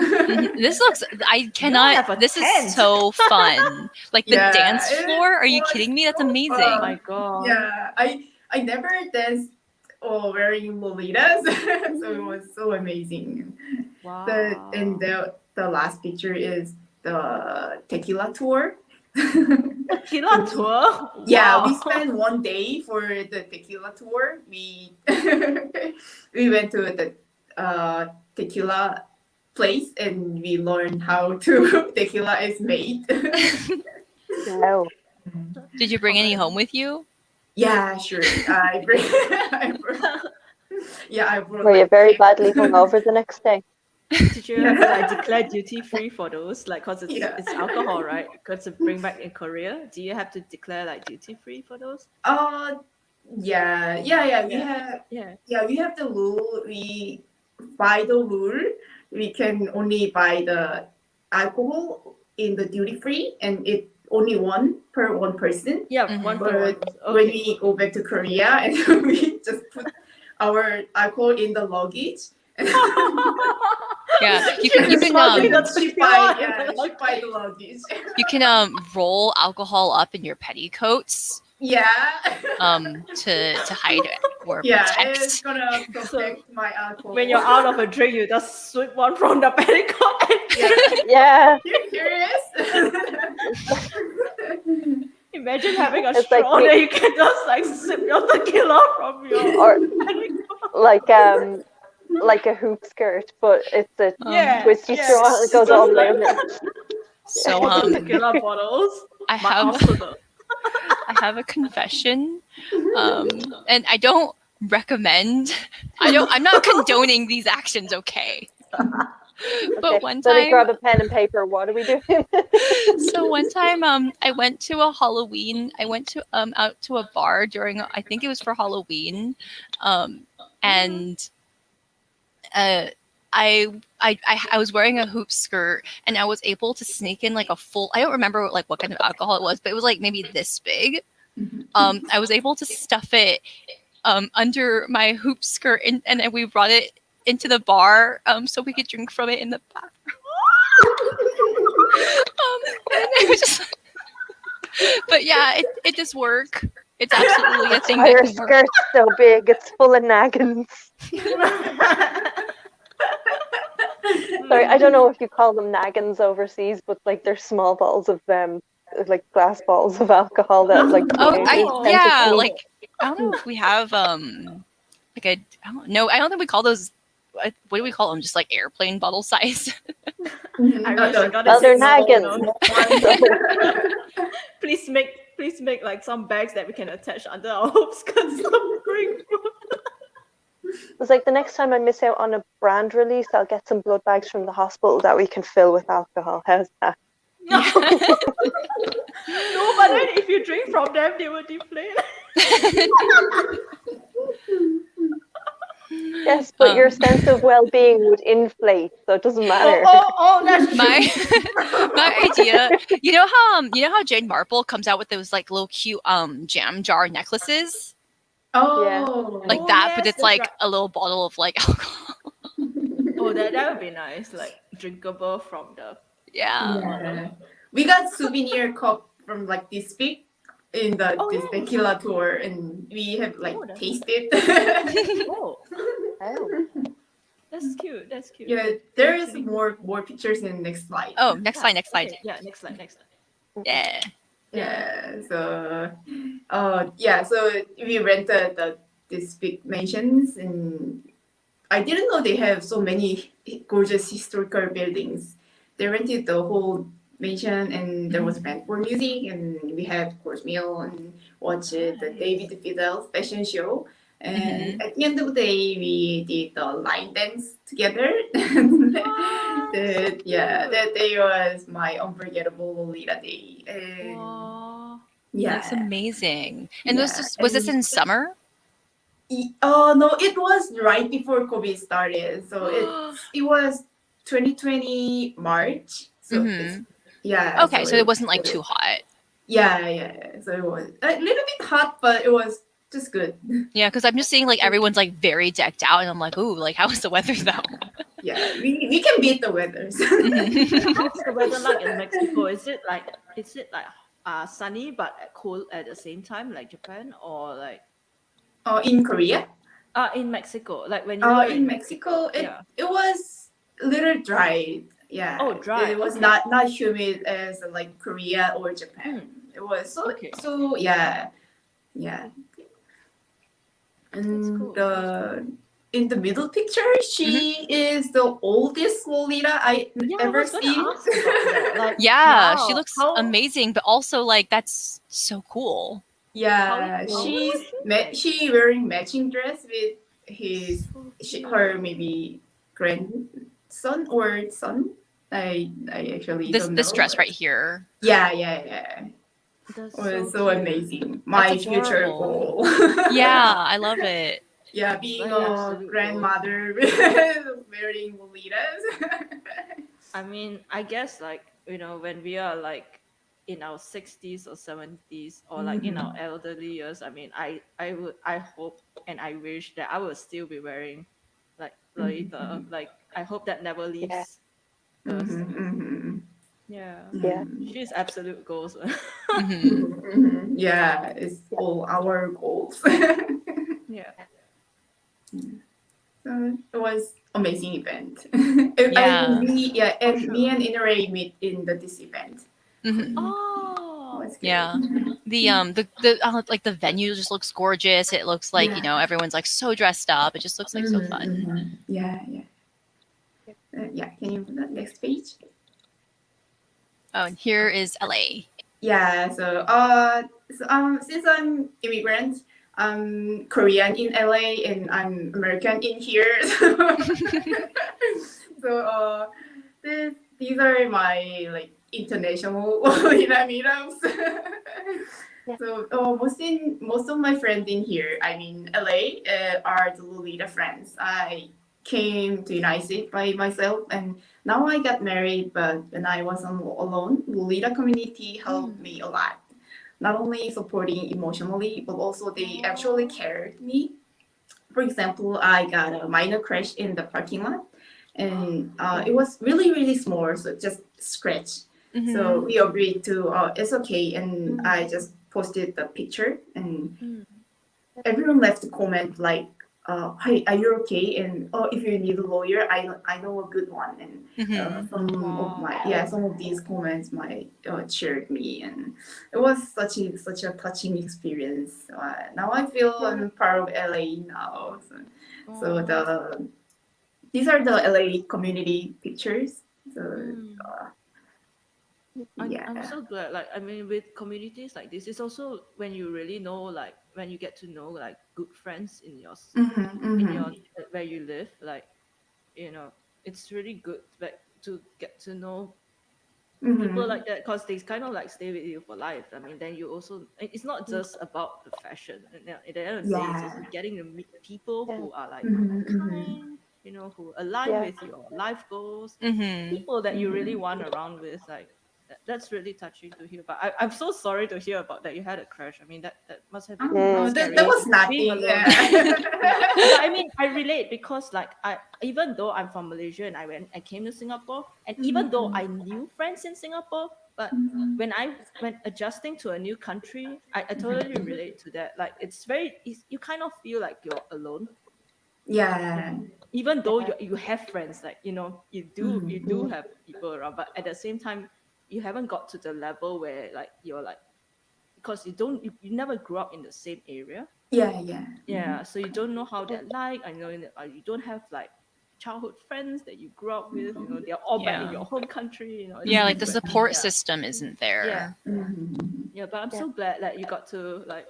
This looks. I
have a
cannot. This
tent.
is so fun. Like the
Yeah,
dance
it
floor. Are you
was
kidding me? That's
so
amazing.
Oh
fun.
my god.
Yeah, I never danced or wearing lolitas, so it was so amazing.
Wow.
The last picture is the tequila tour.
Tequila tour?
Yeah,
Wow.
we spent 1 day for the tequila tour. We we went to the tequila place, and we learned how to tequila is made.
Wow.
Did you bring any home with you?
Yeah, sure. I brought
Were you
like
very badly hungover the next day?
Did you ever like declare duty free for those? Like, cause
Yeah.
it's alcohol, right? Because to bring back in Korea, do you have to declare like duty free for those?
Yeah. We have the rule. We by the rule, we can only buy the alcohol in the duty free, and it only one per one person.
Yeah, one for one.
But when we go back to Korea, and we just put our alcohol in the luggage.
Yeah, you can
Ship by
the luggage.
you can roll alcohol up in your petticoats
Yeah.
to hide it or
Yeah,
protect.
it's gonna protect my alcohol.
When you're out of a drink, you just sweep one from the petticoat.
Yeah.
Here it is.
Imagine having a
It's
straw
like
that you can just like sip your tequila from your
or
petticoat.
like a hoop skirt, but it's a
Yeah,
twisty
yeah.
straw and it goes
Just
all the way
like
over.
So
tequila bottles.
I
My
have
arsenal.
I have a confession, and I don't recommend. I'm not condoning these actions. Okay. But
Okay,
one
let me
time,
grab a pen and paper. What are we doing?
so one time, I went to a Halloween. I went to out to a bar during. I think it was for Halloween, and I was wearing a hoop skirt, and I was able to sneak in like a full. I don't remember like what kind of alcohol it was, but it was like maybe this big. I was able to stuff it under my hoop skirt, and then we brought it into the bar so we could drink from it in the bathroom. And it was just, but yeah, it does work. It's absolutely a thing
Why
that
are
can work.
skirts so big? It's full of naggins. Sorry, I don't know if you call them naggins overseas, but like they're small balls of like glass balls of alcohol that like teenagers tend to
Yeah,
sneak.
like I don't know if we have like I don't know. I don't think we call those. What do we call them? Just like airplane bottle size.
I really got
Well,
it.
they're naggins.
Please make please make like some bags that we can attach under our hopes because I'm going for.
It's like the next time I miss out on a brand release, I'll get some blood bags from the hospital that we can fill with alcohol. How's that?
No. No, but then if you drink from them, they will deflate.
Yes, but your sense of well-being would inflate, so it doesn't matter.
That's true.
My idea. You know how Jane Marple comes out with those like little cute jam jar necklaces?
Oh,
Like
Oh,
that,
yes,
but it's
that's
like
right.
a little bottle of like alcohol.
Oh, that would be nice, like drinkable from the.
Yeah.
yeah. We got souvenir cup from like this big in the
Oh,
this
yes.
tequila tour, and we have like
Oh, that's
tasted.
Oh,
Oh.
that's cute. That's cute.
Yeah, there is more pictures in the next slide.
Oh, next slide.
Okay, yeah, next slide.
Yeah.
Yeah. So, so we rented these big mansions, and I didn't know they have so many gorgeous historical buildings. They rented the whole mansion, and there was band for music, and we had course meal and watched the David Fidel's fashion show. And at the end of the day, we did the line dance together. That day was my unforgettable Lolita day. And
Wow.
That's
yeah,
amazing. And
yeah.
was this in summer?
Oh no, it was right before COVID started. So it was 2020 March. So it's
Okay, so it wasn't like
it
too
was-
hot.
yeah. So it was a little bit hot, but it was just good.
Yeah, because I'm just seeing like everyone's like very decked out, and I'm like, ooh, like how is the weather though?
Yeah, we can beat the weather.
How's the weather like in Mexico? Is it like sunny but cool at the same time, like Japan, or like
In Korea,
in Mexico, like when you were
in Mexico,
yeah.
it was a little dry. Yeah.
Oh, dry,
It was
okay.
not humid as like Korea or Japan. It was
Okay.
so yeah. And
cool.
in the middle picture, she is the oldest Lolita I
Yeah, I
ever
was gonna
seen.
ask about that. Like,
Yeah,
wow,
she looks
how-
amazing, but also like that's so cool.
Yeah,
How old was
she wearing matching dress with her maybe grandson or son. I actually
This
don't
this
know.
dress right here.
Yeah.
That's
It was so
cute.
amazing. My
That's
future
adorable.
goal.
Yeah, I love it.
Yeah, being
My
a
absolute
grandmother wearing Lolitas.
I mean, I guess like when we are like in our 60s or 70s or like in our elderly years, I mean, I hope and I wish that I will still be wearing like Lolita. Like I hope that never leaves us. Yeah,
Yeah.
she's absolute goals.
Mhm.
Yeah, it's all our goals.
Yeah.
So it was amazing event.
Yeah.
Me and Inare meet in this event.
Mhm.
It
Oh,
was good.
Yeah. The like the venue just looks gorgeous. It looks like, everyone's like so dressed up. It just looks like so fun.
Yeah. Can you put that next page?
Oh, and here is LA.
Yeah. Since I'm immigrant, I'm Korean in LA and I'm American in here. So these are my like international Lolita meetups. So most of my friends in here, I mean LA, are the Lolita friends. I came to United States by myself, and now I got married. But when I was alone, Lolita community helped me a lot. Not only supporting emotionally, but also they actually cared me. For example, I got a minor crash in the parking lot, and it was really small, so just scratch. So we agreed to it's okay, and I just posted the picture, and everyone left a comment like, "Hey, are you okay?" And if you need a lawyer, I know a good one. And some of these comments might cheered me, and it was such a touching experience. Now I feel I'm part of LA now. So these are the LA community pictures. So
I'm so glad. Like, I mean, with communities like this, it's also when you really know, like, when you get to know like good friends in your in your where you live, like, you know, it's really good, like, to get to know people like that, because they kind of like stay with you for life. I mean, then you also, it's not just about the fashion. And at the end of the day, it's also
Yeah.
getting to meet people
Yeah.
who are like
Mm-hmm.
kind, you know, who align
Yeah.
with your life goals,
Mm-hmm.
people that you really want around with. Like, that's really touching to hear. But I'm so sorry to hear about that you had a crush. I mean, that must have been really
Oh,
Mm.
that
scary,
was
being
nothing.
alone.
Yeah.
But I mean, I relate, because like, I, even though I'm from Malaysia and I came to Singapore, and even though I knew friends in Singapore, but when adjusting to a new country, I totally relate to that. Like, you kind of feel like you're alone.
Yeah.
Even though
Yeah.
you have friends, like, you know, you do have people around, but at the same time, you haven't got to the level where like you're like, because you never grew up in the same area.
Yeah. Yeah.
Yeah, so you don't know how they're like. I know you don't have like childhood friends that you grew up with. You know, they're all back in
Yeah.
your home country. You know,
Yeah, like the
it's
support
yeah,
system isn't
yeah,
there.
yeah. But I'm
Yeah.
so glad that you got to like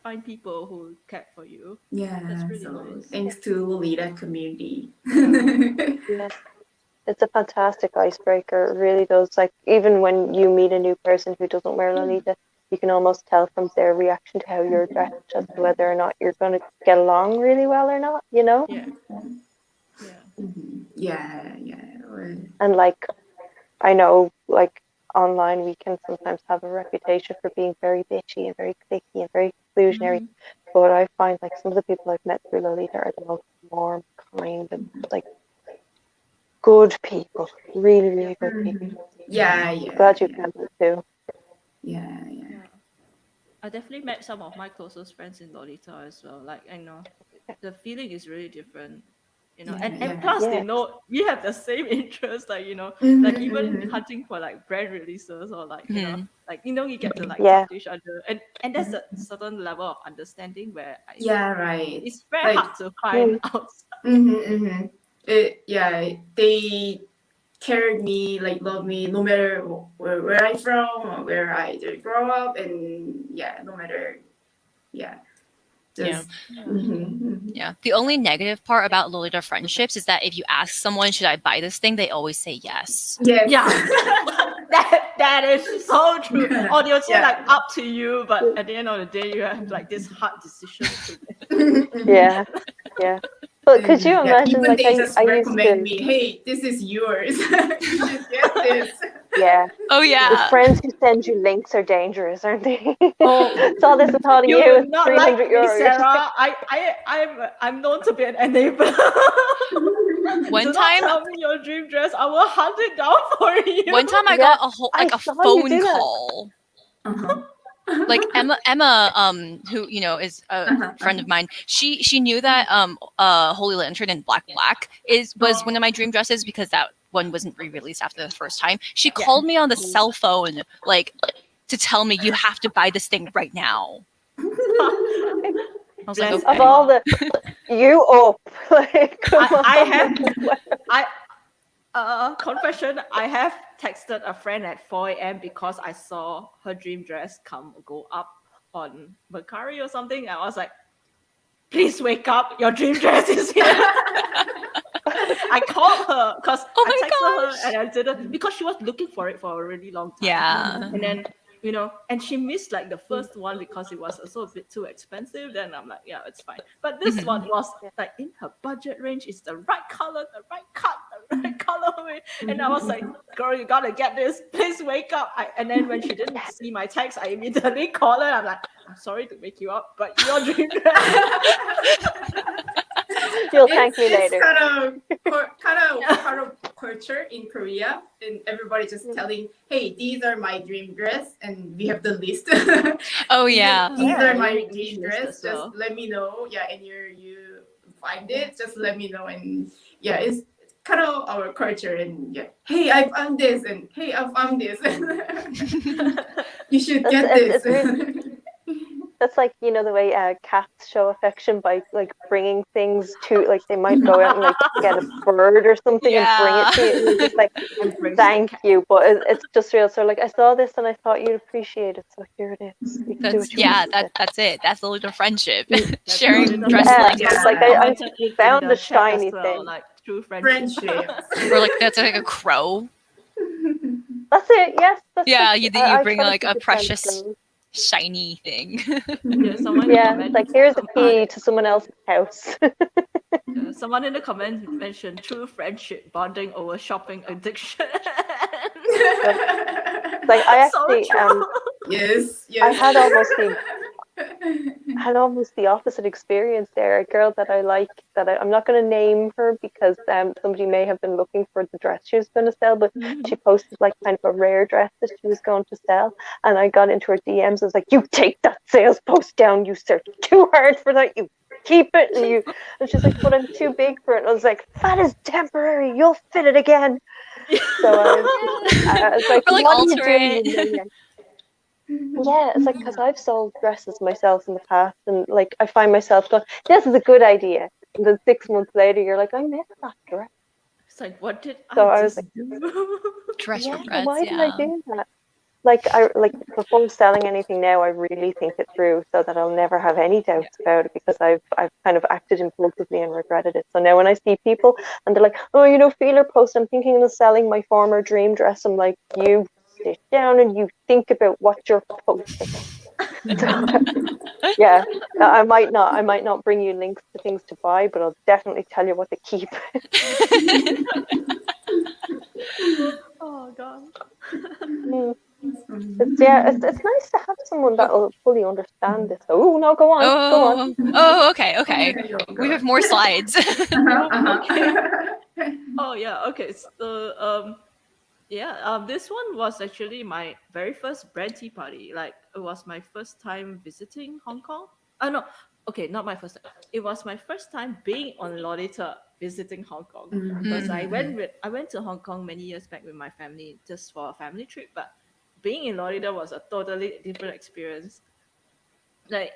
find people who cared for you. That's
Yeah.
really
So
nice.
thanks to Lolita community.
Yeah,
Yeah. It's a fantastic icebreaker. It really does. Like even when you meet a new person who doesn't wear Lolita, you can almost tell from their reaction to how you're dressed as to whether or not you're going to get along really well or not. You know.
yeah, yeah,
Yeah. Yeah.
And like I know, like online, we can sometimes have a reputation for being very bitchy and very cliquey and very exclusionary.
mm-hmm.
But I find like some of the people I've met through Lolita are the most warm, kind, and like good people. Really,
Yeah,
really good people.
Yeah.
I'm
Yeah.
glad you
Yeah.
found it too.
Yeah. Yeah.
yeah. I definitely met some of my closest friends in Lolita as well. Like, I know the feeling is really different, you know.
Yeah.
And
Yeah.
plus, they
Yeah.
know we have the same interest. Like, you know, like even
Mm-hmm.
hunting for like brand releases, or like, you know,
Hmm.
like, you know, you get to like
Yeah.
talk to each other, and there's a certain level of understanding where
Yeah. Right.
it's very
Like.
hard to find
Mm.
outside.
Mm-hmm. Yeah. They cared me, like love me, no matter where I'm from or where I did grow up, and yeah, no matter, yeah,
Yeah.
just
Yeah,
Yeah. The only negative part about Lolita friendships is that if you ask someone, should I buy this thing? They always say yes.
yes,
yeah. That is so true. Or they'll say like
yeah.
up to you, but at the end of the day, you have like this hard decision to
Yeah. Yeah. But could you
Yeah,
imagine?
even
Like
they just
I used
recommend
to.
me, hey, this is yours. You should get this.
Yeah.
Oh
The
yeah.
friends who send you links are dangerous, aren't they?
Oh,
Saw this and thought of
you
you.
would
It's
not like
300
me,
euro. You're just like,
Sarah. I'm known to be an enabler.
One
Do not
time,
tell me your dream dress. I will hunt it down for you.
one time I
yeah,
got a whole
I
like a
saw you
phone
do that.
call.
Uh-huh.
Like Emma, who is a friend of mine. She knew that Holy Lantern in Black was one of my dream dresses because that one wasn't re-released after the first time. She
Yeah.
called me on the cell phone like to tell me you have to buy this thing right now. I was like,
Bless
Of
okay.
all
Emma.
the, you up. Like, come
I
on.
have I confession, I have texted a friend at 4 a.m. because I saw her dream dress go up on Mercari or something. I was like, please wake up, your dream dress is here. I called her because
Oh
I
my
texted her
gosh.
and I didn't, because she was looking for it for a really long time.
Yeah.
And then, you know, and she missed like the first one because it was also a bit too expensive. Then I'm like, yeah, it's fine. But this
Mhm.
one was like in her budget range. It's the right color, the right cut, the right colorway. And I was like, girl, you gotta get this. Please wake up. And then when she didn't see my text, I immediately called her. I'm like, I'm sorry to wake you up, but your dream dress.
You'll thank me
It's
later.
part of culture in Korea, and everybody just telling, hey, these are my dream dress, and we have the list.
Oh yeah.
These
Yeah,
are my
you wish
dream
list
dress.
as well.
Just let me know. Yeah, and you find it. Just let me know, and yeah, it's kind of our culture. And yeah, hey, I found this, and hey, I found this. You should get this.
It's really That's like, you know, the way cats show affection by like bringing things to, like they might go out and like get a bird or something and bring it
Yeah.
to you, and you're just like,
And brings the
thank
cat.
you, but it's just real. So like I saw this and I thought you'd appreciate it, so here it is. You can do what you want with it.
That's it. That's a little friendship.
That's
Sharing
Lolita
Yeah,
dresslings.
Roundtable.
like
I
Yeah.
I
commented it in
found
the
the
chat as
shiny
well,
thing.
like true friendship.
Friendships.
Or like that's like a crow.
That's it. Yes, that's
Yeah,
like
you
I
bring
try to
like
keep
a
it down to
precious
those.
shiny thing.
Yeah, someone in the
Yeah, it's
comments,
like here's the key to someone else's house.
someone in the comments mentioned true friendship bonding over shopping addiction.
Yep. Like I
So
actually
true.
Yes,
I
yes.
had almost the opposite experience there. A girl that I like, that I'm not going to name her because somebody may have been looking for the dress she was going to sell, but she posted like kind of a rare dress that she was going to sell, and I got into her DMs. I was like, "You take that sales post down. You searched too hard for that. You keep it." And she's like, "But I'm too big for it." And I was like, "That is temporary. You'll fit it again." So I was like,
Or like
"What are you
alter
doing,
it.
you maniac?" Yeah, it's like because I've sold dresses myself in the past, and like I find myself going, "This is a good idea," and then 6 months later, you're like, "I missed that dress."
It's like, what did
So
I
I was
just
like,
do?
Dress
"Yeah,
regrets,
why did I
yeah.
do that?" Like I like before selling anything now, I really think it through so that I'll never have any
Yeah.
doubts about it because I've kind of acted impulsively and regretted it. So now when I see people and they're like, "Oh, you know, feeler post, I'm thinking of selling my former dream dress," I'm like, "You sit down and you think about what you're posting." So yeah, I might not bring you links to things to buy, but I'll definitely tell you what to keep.
Oh god.
Mm. It's nice to have someone
Oh,
that'll fully understand this. Oh no, go on, go on.
okay, okay.
Okay, go,
We
go.
have more slides.
Oh, okay.
Uh-huh.
Oh yeah, okay. So yeah, this one was actually my very first brand tea party. Like it was my first time visiting Hong Kong. No, okay, not my first time. It was my first time being on Lolita visiting Hong Kong because I went to Hong Kong many years back with my family just for a family trip, but being in Lolita was a totally different experience. Like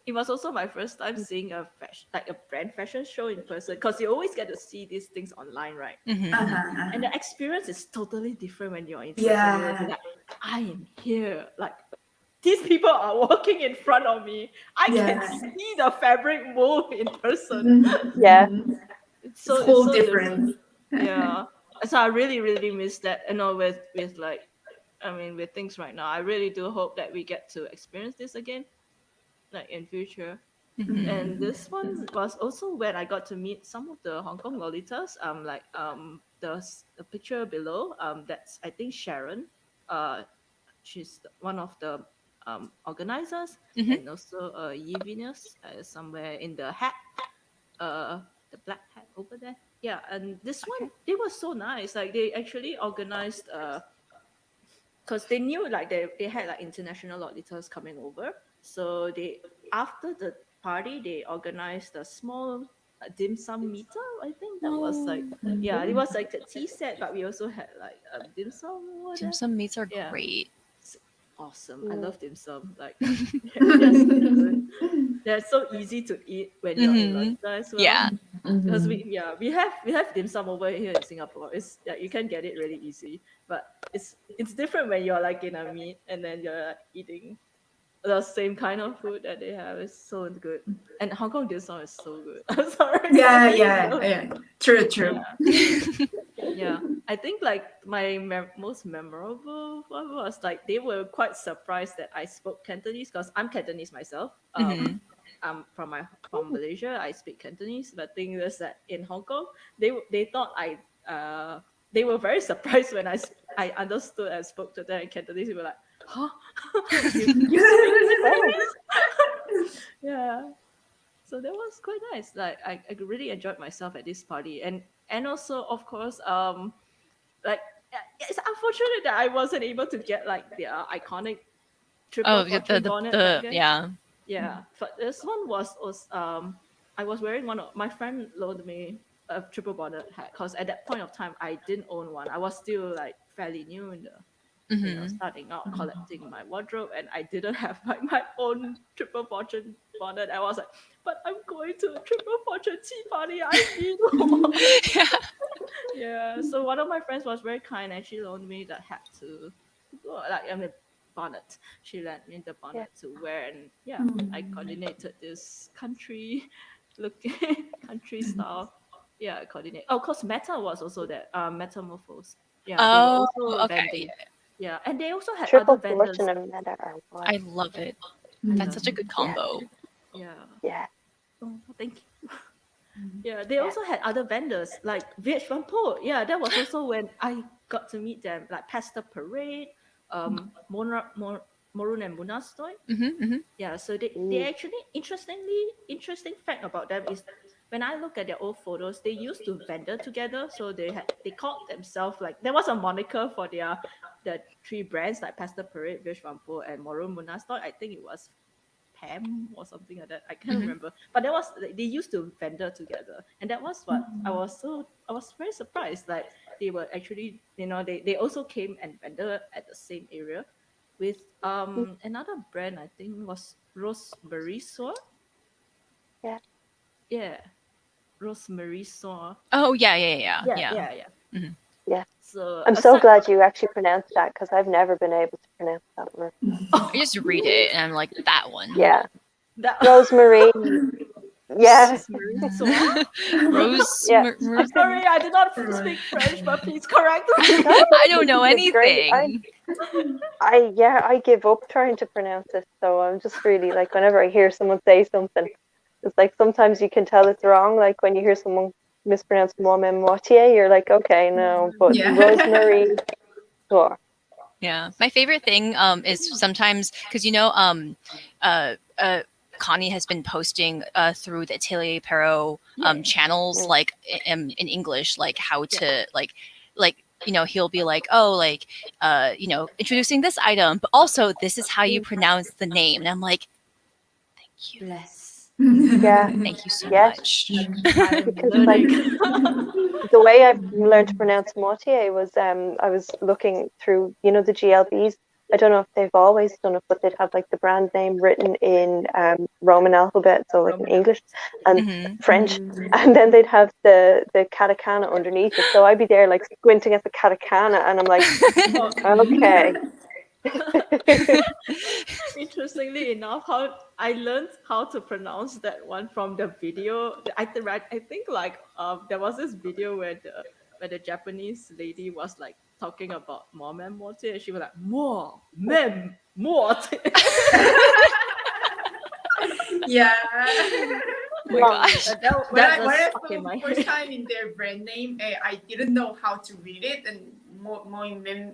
it was also my first time seeing a fashion, like a brand fashion show in person because you always get to see these things online, right?
Mhm.
Uh-huh,
And
uh-huh.
the experience is totally different when you're in person. You will be
Yeah,
like, I am here. Like these people are walking in front of me. I can
yeah.
see the fabric move in person.
Yeah,
Mhm. It's
It's
whole
so
different.
different. Yeah. So I really, really miss that. You know, with like I mean with things right now. I really do hope that we get to experience this again, like in future.
Mhm.
And this one was also when I got to meet some of the Hong Kong Lolitas. Like the picture below. That's I think Sharon. She's one of the organizers,
Mhm.
and also Yi Venus somewhere in the hat. The black hat over there. Yeah, and this one
Okay.
they were so nice. Like they actually organized because they knew like they had like international auditors coming over, so they after the party they organized a small dim sum meter. I think that was like,
Oh,
yeah, it was like a tea set, but we also had like dim sum over
dim
there.
sum meats are
Yeah,
great.
it's awesome. I
mm,
love dim sum. Like they're so good. They're so easy to eat when you're in
Mhm.
London as well.
Yeah.
Because
Mhm.
we have dim sum over here in Singapore. It's yeah, you can get it really easy, but it's different when you're like in a meet and then you're like, eating the same kind of food that they have. It's so good, and Hong Kong dim sum is so good. I'm sorry, I
Yeah,
really
yeah,
love.
yeah. True,
Yeah,
true.
yeah. I think like my most memorable one was like they were quite surprised that I spoke Cantonese because I'm Cantonese myself.
Mhm.
I'm from Malaysia. I speak Cantonese, but thing is that in Hong Kong, they thought they were very surprised when I understood and spoke to them in Cantonese. They were like, "Huh, you speak
oh,
Cantonese?" Yeah. So that was quite nice. Like I really enjoyed myself at this party, and also of course like it's unfortunate that I wasn't able to get like the iconic triple
Oh, yeah,
fortune bonnet back
the
then.
yeah.
Yeah, but this one was I was wearing one of my friend loaned me a triple bonnet hat because at that point of time I didn't own one. I was still like fairly new in the starting out collecting my wardrobe, and I didn't have like my own Triple Fortune bonnet. I was like, but I'm going to a Triple Fortune tea party. I need one.
Yeah.
Yeah. So one of my friends was very kind, and she loaned me the hat to go. Like, I mean, bonnet. She lent me the
Yeah.
bonnet to wear, and yeah, I coordinated this country looking country style. Yeah, I coordinate. Oh, of course, Meta was also there. Metamorphose. Yeah, they were
Oh,
also
okay.
vending. Yeah, and they also had other
Triple
vendors.
Fortune and Meta are
I
wild.
love it.
I
That's
love
such a
it.
good
Yeah,
combo.
Yeah.
yeah,
Oh, thank you. Yeah, they
yeah,
also had other vendors like VH1 Yeah, that was also when I got to meet them, like Pasta Parade, Morun and Munastoy. Yeah, so they
mm,
actually interesting fact about them is when I look at their old photos, they used to vendor together. So they called themselves like there was a moniker for the three brands like Pasta Parade, VH1 and Morun Munastoy. I think it was Pam or something like that. I can't remember. But that was they used to vendor together. And that was what I was very surprised. Like they were actually, they also came and vendor at the same area with
mm,
another brand I think was Rosemary Sour.
yeah,
Yeah. Rosemary Sour.
Oh, yeah.
Yeah,
Yeah.
yeah, yeah.
yeah.
So
I'm so
aside from
glad you actually pronounced that because I've never been able to pronounce that word.
I just read it and I'm like, that one.
Yeah,
that
Rosemary. Yeah,
Rosemary Sour.
Rose.
yeah.
I'm sorry, I did not speak French, but please correct me.
No,
I don't know
it's great.
anything.
I give up trying to pronounce it. So I'm just really like, whenever I hear someone say something, it's like sometimes you can tell it's wrong. Like when you hear someone mispronounce Moime Moitié, you're like, okay, no, but
Yeah.
Rosemary, sure.
Yeah. My favorite thing is sometimes because uh, uh, Connie has been posting through the Atelier Perot
Yeah.
channels
Mm.
like in English, like how to like he'll be like, oh, like introducing this item, but also this is how you pronounce the name, and I'm like, thank you,
Bless.
Yeah,
thank you so
yes,
much.
I'm
because like
learning.
the way I've learned to pronounce Moitié was I was looking through, the GLBs. I don't know if they've always done it, but they'd have like the brand name written in Roman alphabet, so like in
Roman
English
alphabet.
and
Hmm.
French, and then they'd have the katakana underneath it. So I'd be there like squinting at the katakana, and I'm like,
Oh,
okay.
interestingly enough, how I learned how to pronounce that one from the video. I think like there was this video where the Japanese lady was like talking about mom and morte, and she was like more mem morte.
Yeah.
Oh my gosh.
That
When
just
I
stuck
saw
in my
first
head.
time in their brand name, I didn't know how to read it, and more
More
yeah.
meme,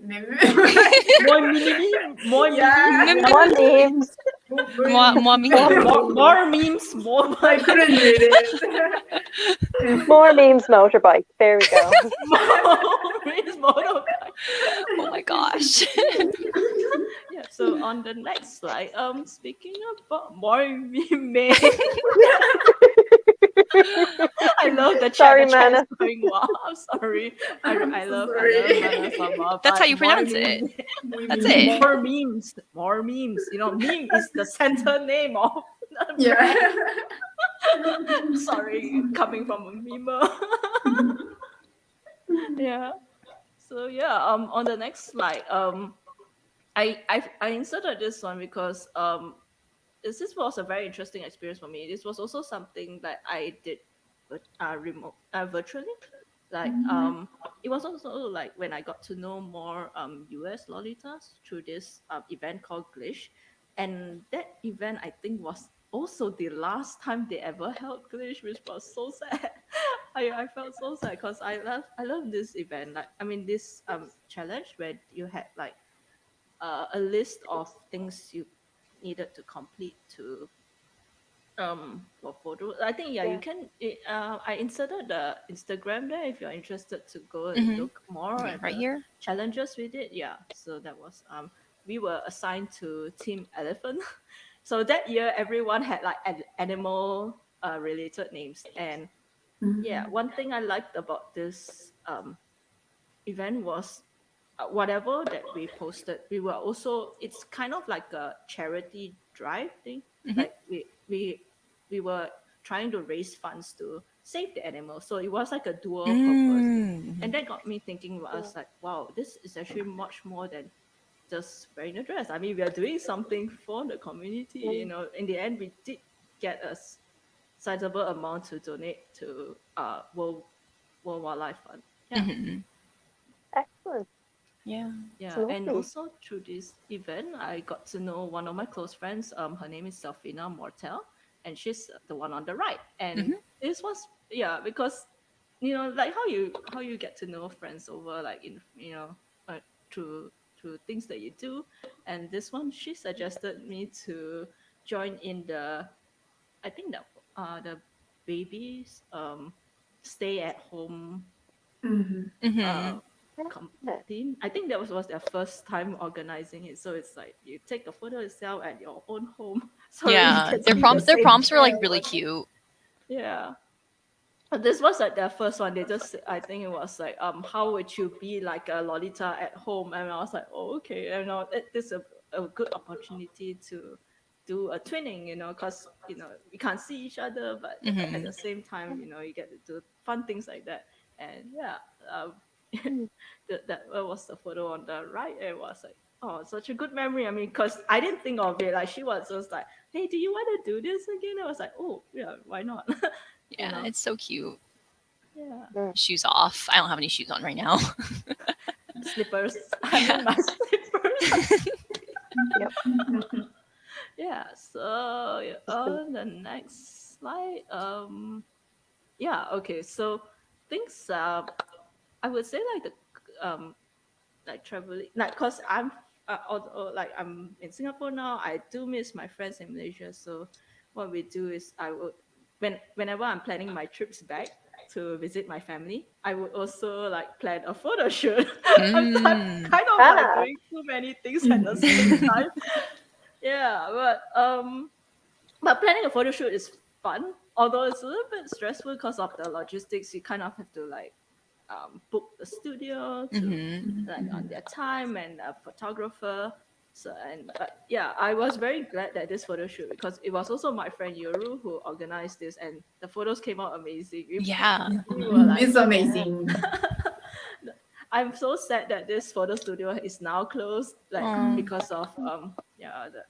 More memes,
Moi,
more memes,
more memes, more
I couldn't read it.
more memes. Motorbike. There we go.
more memes, motorbike.
oh my gosh.
Yeah, so on the next slide, speaking about more meme, I love the chat.
Sorry,
The chat is
Mana.
going wow. I'm sorry.
I'm
I
so
love
sorry.
Manas Mama,
That's how
but
you
more
pronounce it.
memes,
That's it.
more memes, more memes. Meme is the center name of the
Yeah.
brand. Sorry, coming from a memer. Yeah. So yeah, on the next slide, I inserted this one because this was a very interesting experience for me. This was also something that I did virtually. Like it was also like when I got to know more US Lolitas through this event called Glitch, and that event I think was also the last time they ever held Glitch, which was so sad. I felt so sad because I love this event. Like I mean this challenge where you had like a list of things you needed to complete to for photo. I think yeah, you
Yeah.
can. I inserted the Instagram there if you're interested to go and
Hmm.
look more
Yeah,
at
right
the
here.
challenges we did. Yeah, so that was we were assigned to Team Elephant. So that year everyone had like animal related names, and yeah, one thing I liked about this event was whatever that we posted, we were also, it's kind of like a charity drive thing. Like we were trying to raise funds to save the animals. So it was like a dual purpose. And that got me thinking, I was like, wow, this is actually much more than just wearing a dress. I mean, we are doing something for the community. You know, in the end, we did get a sizable amount to donate to World Wildlife Fund. Yeah.
Excellent.
Yeah.
Yeah,
It's
and
lovely.
also through this event, I got to know one of my close friends. Her name is Selfina Mortel, and she's the one on the right. And this was, yeah, because like how you get to know friends over like in through things that you do. And this one, she suggested me to join in I think the babies stay at home uh
Yeah.
campaign. I think that was their first time organizing it. So it's like you take a photo yourself at your own home, so you
Yeah.
can
Their
see the
prompts
same
were like
care.
really cute.
Yeah. But this was like their first one. They just, I think it was like, how would you be like a Lolita at home? And I was like, oh, okay. This is a good opportunity to do a twinning, because, we can't see each other, but at the same time, you get to do fun things like that. And yeah, um, that was the photo on the right. It was like, oh, such a good memory. I mean, because I didn't think of it. Like, she was just like, hey, do you want to do this again? I was like, oh, yeah, why not?
Yeah, it's so cute.
Yeah.
Shoes off. I don't have any shoes on right now.
Slippers. I mean, my slippers.
Yep.
Yeah. So yeah, on the next slide. Yeah. Okay. So things. I would say like like traveling, like, cause although like I'm in Singapore now, I do miss my friends in Malaysia. So what we do is I would whenever I'm planning my trips back to visit my family, I would also like plan a photo shoot. I'm kind of like
Ah,
doing too many things at the same time. Yeah, but planning a photo shoot is fun, although it's a little bit stressful because of the logistics. You kind of have to like book the studio to like on their time and a photographer. So but yeah, I was very glad that this photo shoot, because it was also my friend Yoru who organized this, and the photos came out amazing.
Yeah.
We were like,
It's amazing.
I'm so sad that this photo studio is now closed, like because of the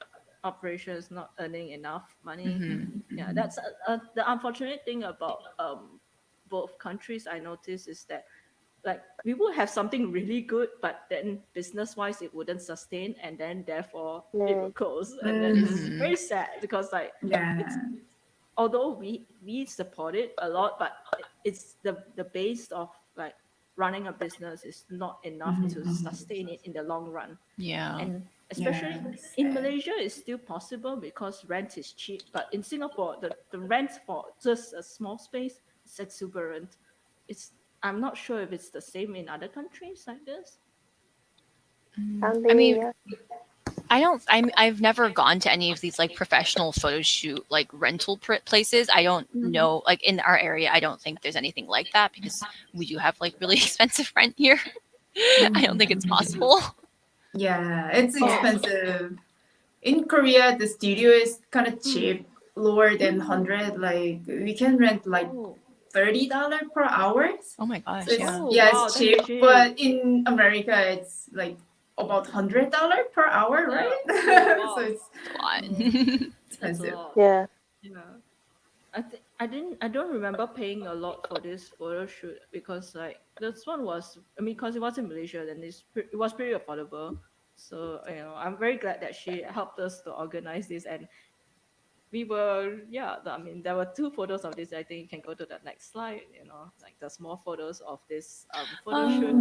operation is not earning enough money. Yeah, that's the unfortunate thing about both countries. I noticed is that like we would have something really good, but then business wise it wouldn't sustain, and then therefore it
yeah.
will close, and then it's very sad because like it's
Yeah.
although we support it a lot, but it's the base of like running a business is not enough to sustain it in the long run.
Yeah.
And especially
Yeah.
in Malaysia, it's still possible because rent is cheap, but in Singapore, the rent for just a small space is exuberant. It's I'm not sure if it's the same in other countries like this.
Can
I
be,
mean,
yeah.
I've never gone to any of these like professional photo shoot like rental places. I don't know, like in our area, I don't think there's anything like that because we do have like really expensive rent here. I don't think it's possible.
Yeah, it's
Oh,
expensive. In Korea, the studio is kind of cheap, lower than 100. Like we can rent like
oh,
$30 per hour.
Oh my gosh,
So it's,
yeah.
oh,
yeah,
wow,
it's
that's
cheap.
cheap.
But in America, it's like about $100 per hour,
Yeah.
right?
Oh, wow.
So it's
It's a lot.
That's a
expensive.
lot.
Yeah.
Yeah. I don't remember paying a lot for this photo shoot, because like this one was, I mean, because it was in Malaysia, then it was pretty affordable. So I'm very glad that she helped us to organize this, and we were, yeah, I mean, there were two photos of this. I think you can go to the next slide. Like there's more photos of this photo shoot.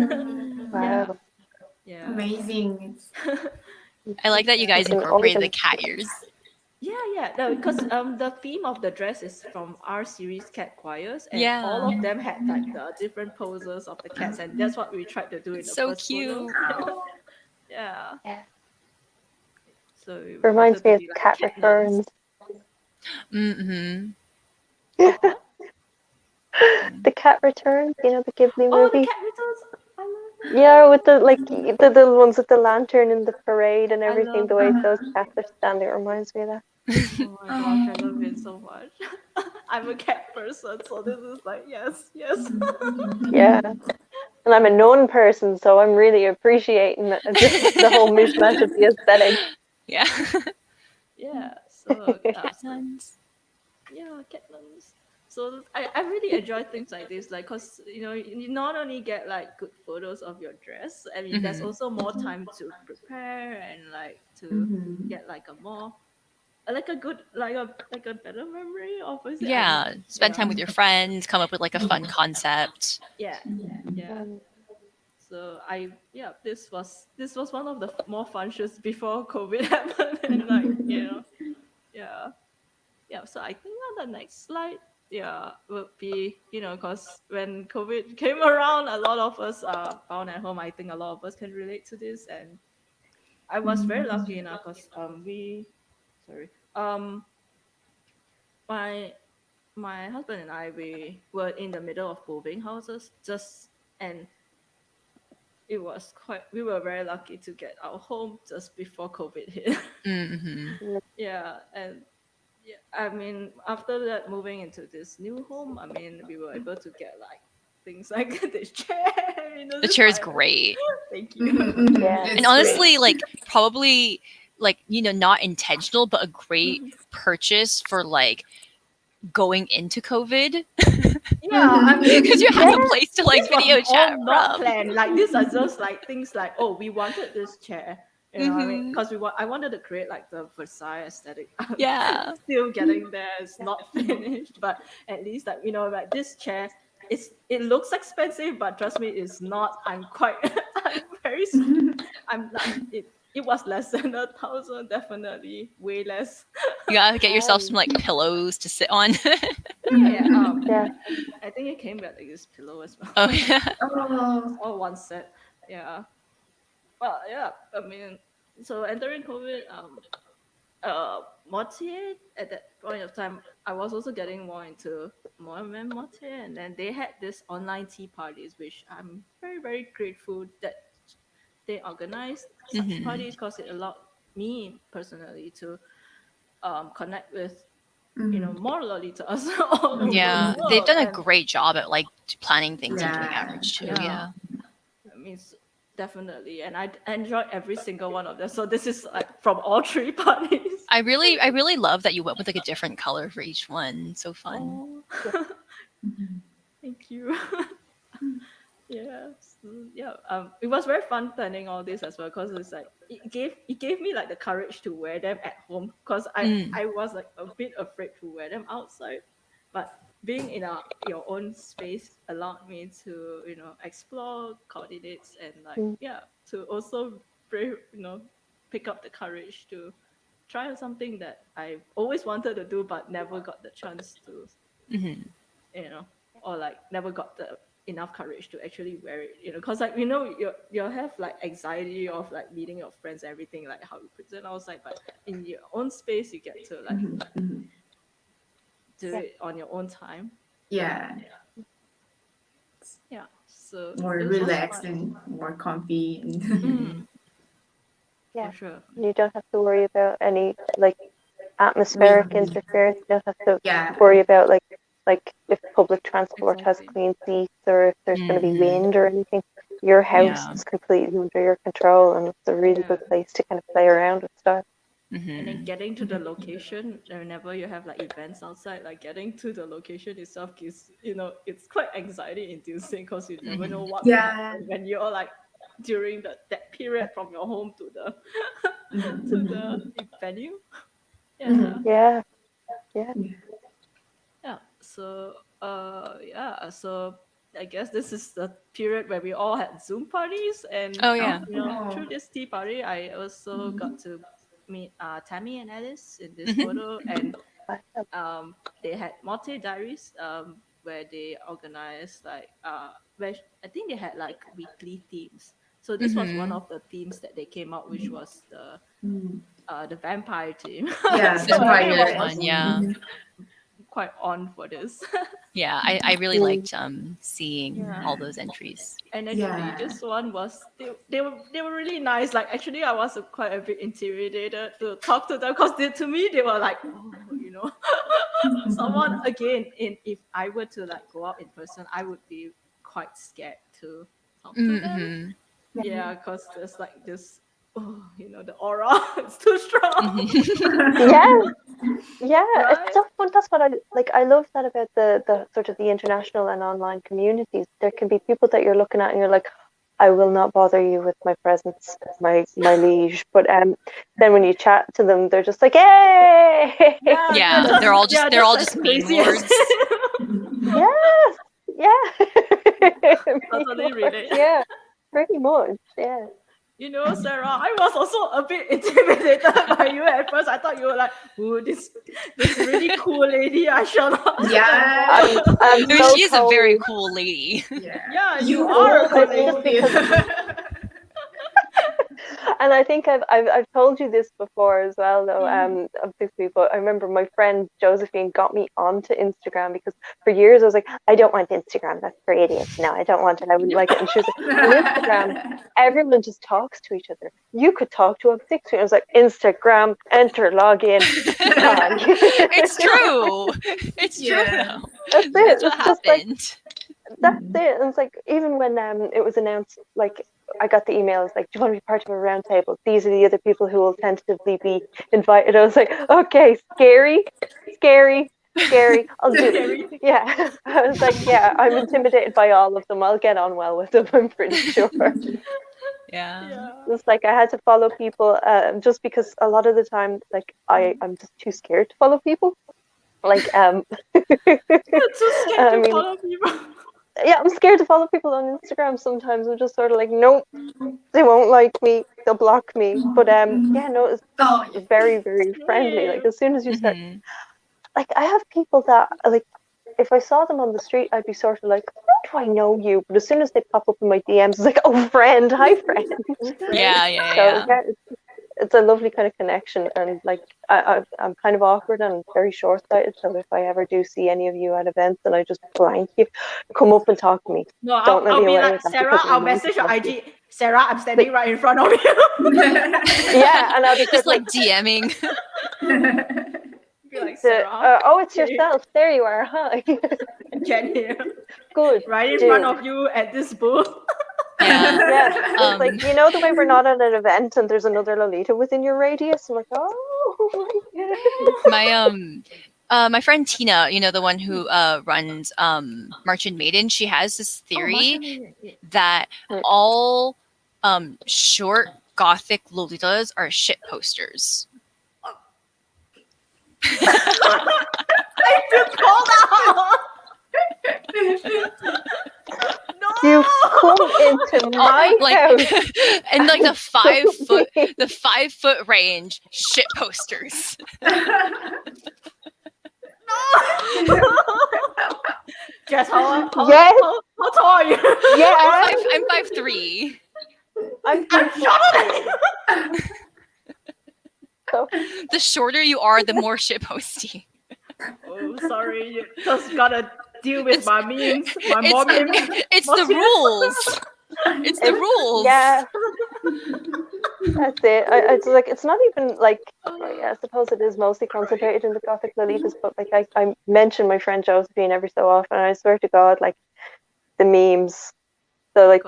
Yeah,
Wow.
yeah.
Amazing.
I like that you guys
Something
incorporated the
organized.
cat ears.
Yeah. No, because the theme of the dress is from our series Cat Choirs, and
Yeah.
all of them had like the different poses of the cats, and that's what we tried to do in
It's
the
so
first photo.
cute.
Yeah.
Yeah.
So we
Reminds
wanted
me
to
of
be like
Cat
kittens.
Returns.
Mm-hmm.
Of what?
The Cat Returns, you know, the Ghibli
Oh, the
movie.
cat returns. I love
Yeah, with the the ones with the lantern and the parade and
I
everything,
love
the way
that.
those cats are standing, it reminds me of that.
Oh my gosh, I love it so much. I'm a cat person, so this is like yes, yes.
Yeah. And I'm a known person, so I'm really appreciating the whole mishmash of the aesthetic.
Yeah.
Yeah. So
Cat
so
nuns.
yeah, cat names. So I really enjoy things like this, like cause you not only get like good photos of your dress. I mean, there's
Hmm.
also more time to prepare and like to
Mhm.
get like a more like a good like a better memory. Obviously, I'm not.
Yeah. Spend
Yeah,
time with your friends, come up with like a fun concept.
yeah, yeah.
Um,
So this was one of the more fun shoots before COVID happened, and like yeah, yeah. So I think on the next slide, yeah, would be because when COVID came around, a lot of us are bound at home. I think a lot of us can relate to this, and I was very lucky enough because sorry, my husband and I we were in the middle of moving houses and it was quite we were very lucky to get our home just before COVID hit.
Hmm.
Yeah, and yeah, I mean after that moving into this new home, I mean we were able to get like things like this chair.
The
This
chair is
like
great.
thank you.
yeah.
And
It's great.
honestly, like probably like not intentional, but a great purchase for like going into COVID
Yeah, I mean
because you have
Yeah.
a place to like
this was
video chat
all not
from.
planned. Like these are just like things like, oh, we wanted this chair. I mean,
Hmm.
because I wanted to create like the Versailles aesthetic.
Yeah.
Still getting there. It's not finished, but at least like like this chair. It looks expensive, but trust me, it's not. I'm quite. I'm very. It was less than 1,000, definitely way less.
You gotta get yourself some
Um,
like pillows to sit on.
Yeah.
yeah.
I think it came with like this pillow as well.
Oh yeah.
It's
Oh.
all one set. Yeah. Well, yeah. I mean, so entering COVID, Mortier at that point of time, I was also getting more into more and Mortier, and then they had this online tea parties, which I'm very very grateful that they organized such
Hmm.
parties because it allowed me personally to connect with more Lolitas all over the
Yeah, they've
world,
done a
and
great job at like planning things and doing
Yeah.
outreach too.
yeah,
Yeah.
I mean, definitely, and I enjoyed every single one of them. So this is like from all three parties.
I really love that you went with like a different color for each one. So fun.
Oh,
Yeah.
thank you. Yeah, so, yeah. It was very fun planning all this as well because it's like it gave me like the courage to wear them at home because I
Mm.
I was like a bit afraid to wear them outside, but being in your own space allowed me to explore coordinates and like
Mm,
yeah to also brave pick up the courage to try something that I always wanted to do but never got the chance to
Hmm.
you know, or like never got the enough courage to actually wear it, because like you have like anxiety of like meeting your friends, everything like how you present outside, but in your own space you get to like do
yeah.
it on your own time.
Yeah.
Yeah, so
More
it was
relaxed
fun.
and more comfy.
Mm,
Hmm.
Yeah.
for sure.
You don't have to worry about any like atmospheric
Wind.
interference. You don't have to
Yeah.
worry about like if public transport has
Exactly.
clean seats or if there's going to be
Hmm.
wind or anything. Your house
Yeah.
is completely under your control, and it's a really
Yeah,
good place to kind of play around with stuff.
and then
Hmm.
getting to the location whenever you have like events outside, like getting to the location itself gives it's quite anxiety inducing because you never know
Hmm.
what may
Yeah.
happen when you're like during that period from your home to the to the
Mhm.
venue. Yeah.
Mhm.
Yeah, yeah.
Yeah. So so I guess this is the period where we all had Zoom parties, and
Oh yeah.
Oh.
through this tea party I also got to meet Tammy and Alice in this
Hmm.
photo, and
I-
they had multi diaries where they organized like where I think they had like weekly themes. So this was one
Hmm.
of the themes that they came out, which was the
Mm.
vampire theme.
Yeah,
So
This
the
was
I mean,
really
it
pirate.
was
fun. Yeah.
Mhm.
quite on for this.
Yeah, I really liked seeing all those entries.
And actually, this one was they were really nice. Like actually, I was quite a bit intimidated to talk to them because to me they were like, oh, someone again. If I were to like go out in person, I would be quite scared to talk to them. Yeah, because there's like this, the aura it's too strong.
Yeah,
Right?
it's so fun. That's what I like. I love that about the sort of the international and online communities. There can be people that you're looking at and you're like, I will not bother you with my presence, my liege. But then when you chat to them, they're just like, hey,
Yeah, they're all just meme
crazy
lords.
yes, yeah,
Totally relate.
yeah, pretty much, yeah.
Sarah, I was also a bit intimidated by you at first. I thought you were like, ooh, this really cool lady. I shall not.
Yeah.
I'm so
She's a very cool lady.
Yeah, you
You
are a
all
cool
just
lady.
And I think I've told you this before as well, though. Of these people, I remember my friend Josephine got me onto Instagram because for years I was like, I don't want Instagram. That's for idiots. No, I don't want it. I wouldn't like it. And she was like, on Instagram, everyone just talks to each other. You could talk to a six. I was like, Instagram, enter, log in.
It's true. It's true. Though.
That's it.
That's what
It's just like
happened.
that's it. And it's like even when it was announced, like I got the emails like, do you want to be part of a roundtable? These are the other people who will tentatively be invited. I was like, okay, scary. I'll do it. Yeah. I was like, yeah, I'm intimidated by all of them. I'll get on well with them, I'm pretty sure.
Yeah.
It's like I had to follow people just because a lot of the time, like I'm just too scared to follow people. Like
You're too scared to follow people.
Yeah, I'm scared to follow people on Instagram sometimes. I'm just sort of like, nope, they won't like me, they'll block me. But yeah, no, it's very, very friendly. Like as soon as you start, like I have people that like if I saw them on the street, I'd be sort of like, how do I know you? But as soon as they pop up in my DMs, it's like, oh, friend, hi, friend.
Yeah.
So it's a lovely kind of connection, and like I'm kind of awkward and very short-sighted. So if I ever do see any of you at events and I just blank you, come up and talk to me.
No,
Don't let
I'll
me
be
away
like,
with that
Sarah,
because
I'll
I'm
message your
talk to you.
IG. Sarah, I'm standing right in front of you.
Yeah, and I'll be
Just like DMing.
Be like, Sarah.
oh, it's yourself. There you are. Hi.
Jen here.
Good.
Right in front of you at this booth.
Yeah.
It's like, you know the way we're not at an event and there's another Lolita within your radius? I'm like, oh my God.
My friend Tina, the one who runs Merchant Maiden, she has this theory that all short gothic Lolitas are shit posters.
I feel called out. No.
You come into my house.
And like the 5 foot range shit posters.
Jess, how
Yes.
how tall are you?
Yeah.
I'm 5'3".
I'm
shorter.
So
The shorter you are, the more shit posty.
Oh, sorry. You just gotta deal with my memes. My mom memes.
It's the rules. It's the rules.
Yeah. That's it. It's like it's not even like I suppose it is mostly concentrated in the Gothic Lolitas, but like I mention my friend Josephine every so often, and I swear to God, like the memes. So like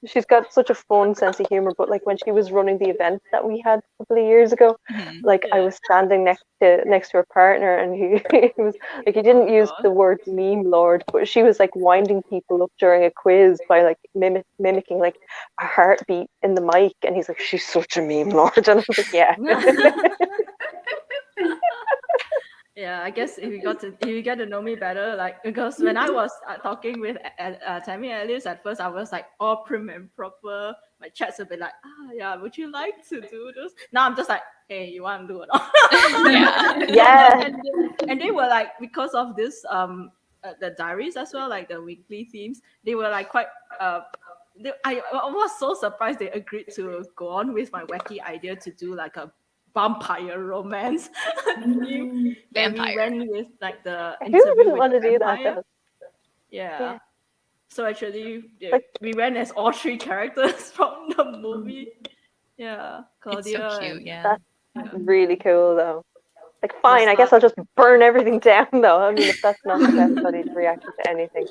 she's got such a fun sense of humor, but like when she was running the event that we had a couple of years ago, like I was standing next to her partner, and he was like he didn't use the word meme lord, but she was like winding people up during a quiz by like mimicking like a heartbeat in the mic, and he's like, she's such a meme lord, and I was like, yeah.
Yeah, I guess if you get to know me better, like because when I was talking with Tammy and Alice at first, I was like all prim and proper. My chats would be like, yeah, would you like to do this? Now I'm just like, hey, you want to do it?
Yeah.
And they were like, because of this the diaries as well, like the weekly themes, they were like quite I was so surprised they agreed to go on with my wacky idea to do like a vampire romance theme. Then we
Vampire.
went with like the
Who
interview
wouldn't
with
want to
the
do that
vampire.
though?
Yeah.
Yeah.
So actually,
Like-
we went as all three characters from the movie. Yeah,
It's
Claudia.
so cute,
and,
yeah.
That's really cool though. Like,
The
fine, I guess I'll
start-
just burn everything down though. I mean, if that's not the best body's reaction to anything.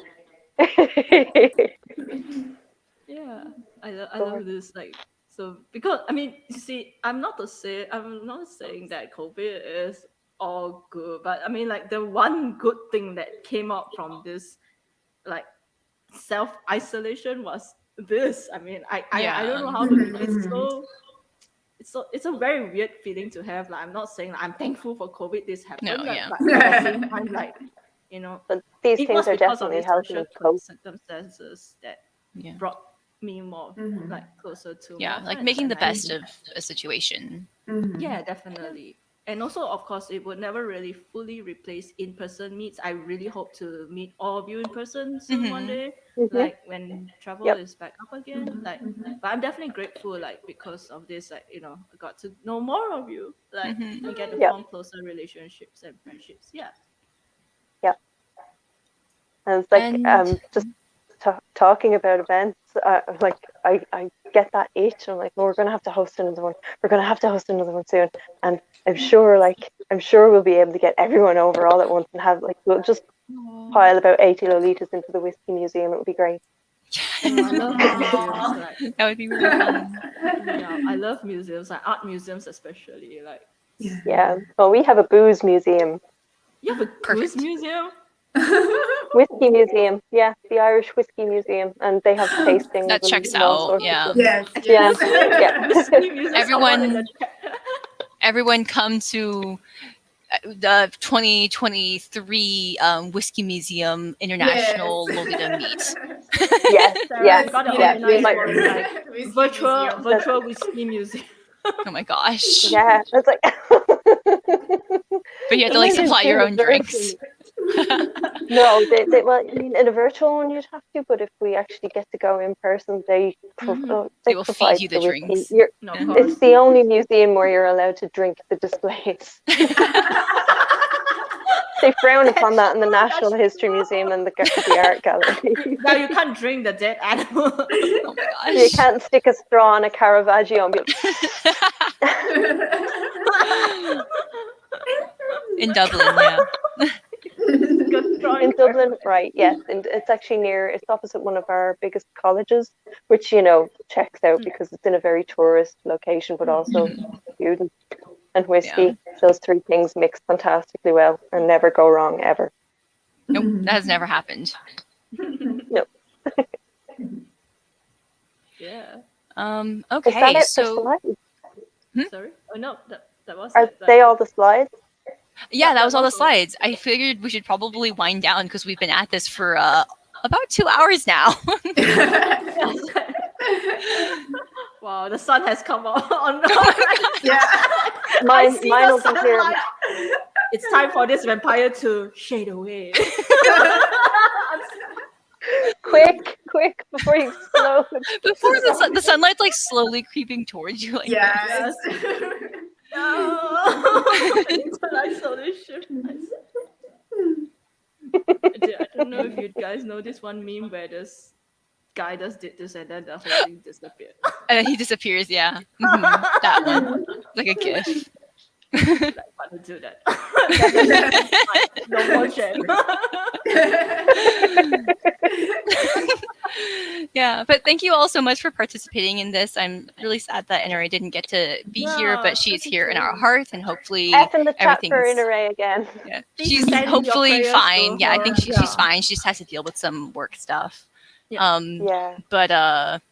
Yeah, I love this. Like, so because I mean, you see, I'm not saying that COVID is all good, but I mean, like the one good thing that came out from this, like self isolation was this. I mean, I don't know
Yeah.
how to. It's a very weird feeling to have. Like, I'm not saying like, I'm thankful for COVID this happened,
No, yeah.
but at the same time, like, you know,
But these
it
things
was
are
because of
definitely
these
helping
social
us cope.
circumstances that
Yeah.
brought me more like closer to
Yeah,
my
like
friends,
making
and
the
I
best
think-
of a situation.
yeah, definitely. And also, of course, it would never really fully replace in-person meets. I really hope to meet all of you in person soon one
Mhm.
day,
Mhm.
like when travel
Yep.
is back up again. Like, but I'm definitely grateful, like because of this, like I got to know more of you, like
Mhm.
and get to
Yep.
form closer relationships and friendships. Yeah.
And it's like
And
just talking about events. Like I get that itch. I'm like, well, we're gonna have to host another one. We're gonna have to host another one soon. And I'm sure we'll be able to get everyone over all at once and have like we'll just pile about 80 Lolitas into the whiskey museum. It would be great.
I love museums. Like,
that would be really fun.
yeah, I love museums, like art museums especially. Like,
Yeah. Well, we have a booze museum,
you have a cruise
Perfect.
museum.
whiskey museum. Yeah, the Irish Whiskey Museum, and they have tastings
That
and
checks
all
out,
sorts
yeah.
of stuff.
Actually,
Yeah.
let's make
Yeah.
whiskey museum someone in the
Everyone-
chat.
Everyone come to the 2023 Whiskey Museum International Lolita Meet.
Yes.
Sarah,
Yes.
you gotta
Yeah.
organize
My-
one like virtual whiskey museum.
Oh my gosh.
Yeah. It's like.
But you have to
Well,
like
maybe
supply
it's
your
in
own
the
drinks.
No, they well, I mean, in a virtual one you'd have to, but if we actually get to go in person, they
They will
provide
feed you the
whiskey.
drinks.
No, of
Yeah.
course.
It's the only museum where you're allowed to drink the displays. They frown upon that in the National History Museum and the Art Gallery.
Now you can't drink the dead animal.
Oh my
You
gosh.
can't stick a straw on a Caravaggio and be like,
In Dublin, yeah.
in Dublin, right? Yes, and it's actually it's opposite one of our biggest colleges, which checks out because it's in a very tourist location, but also students and whiskey.
Yeah.
Those three things mix fantastically well and never go wrong ever.
Nope, that has never happened.
Yeah.
Is
Okay,
that it for
so
slides?
Sorry. Oh no, that was
Are
it.
they all the slides?
yeah, that was all the
That's all.
slides. I figured we should probably wind down because we've been at this for about 2 hours now.
Wow, the sun has come on.
Yeah.
I
Mine
see
will
the
be here.
sunlight. It's time for this vampire to shade away.
Quick, before you explode.
Before the sunlight's like slowly creeping towards you. Like
Yes.
No. It's an isolation. I don't know if you guys know this one meme where this guy just did this and then the whole thing disappeared.
and then he disappears. Yeah, that one, like a gif.
Like, why to do that? No more shame.
Yeah, but thank you all so much for participating in this. I'm really sad that NRA didn't get to be here,
Yeah,
but she's
thank
here in
you.
our hearts, and hopefully
F in the chat for
everything's-
Inarray again.
yeah,
Please
she's
send your
hopefully
prayers
fine.
to
Yeah, I
her.
think she's
Yeah.
fine. She just has to deal with some work stuff.
Yeah.
Yeah.
But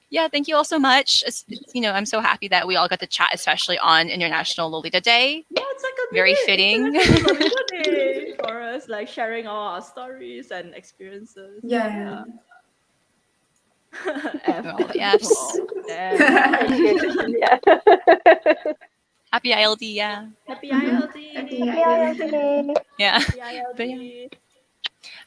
yeah, thank you all so much. I'm so happy that we all got to chat, especially on International Lolita Day.
Yeah, it's like a
Very
mini
fitting.
International Lolita Day for us, like sharing all our stories and experiences.
Yeah.
Well, yes.
Oh, damn.
Yeah.
Happy ILD, yeah.
Happy ILD.
Yeah.
Happy ILD.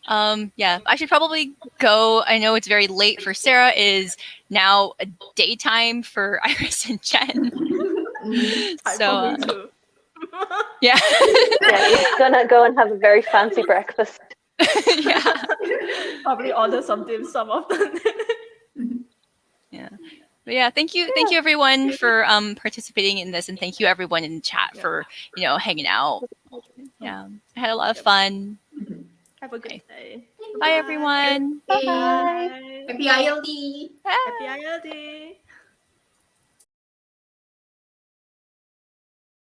But yeah, I should probably go. I know it's very late for Sarah. It is now daytime for Iris and Jen.
Time
So,
for me too.
yeah.
Yeah, he's gonna go and have a very fancy breakfast.
Yeah.
Probably order some dim sum of the
Yeah. But yeah, thank you everyone for participating in this, and thank you everyone in the chat for hanging out. Yeah, I had a lot of fun.
Have a good
Okay.
day.
Bye everyone.
Okay.
Bye.
Bye.
Happy ILD.
Happy ILD.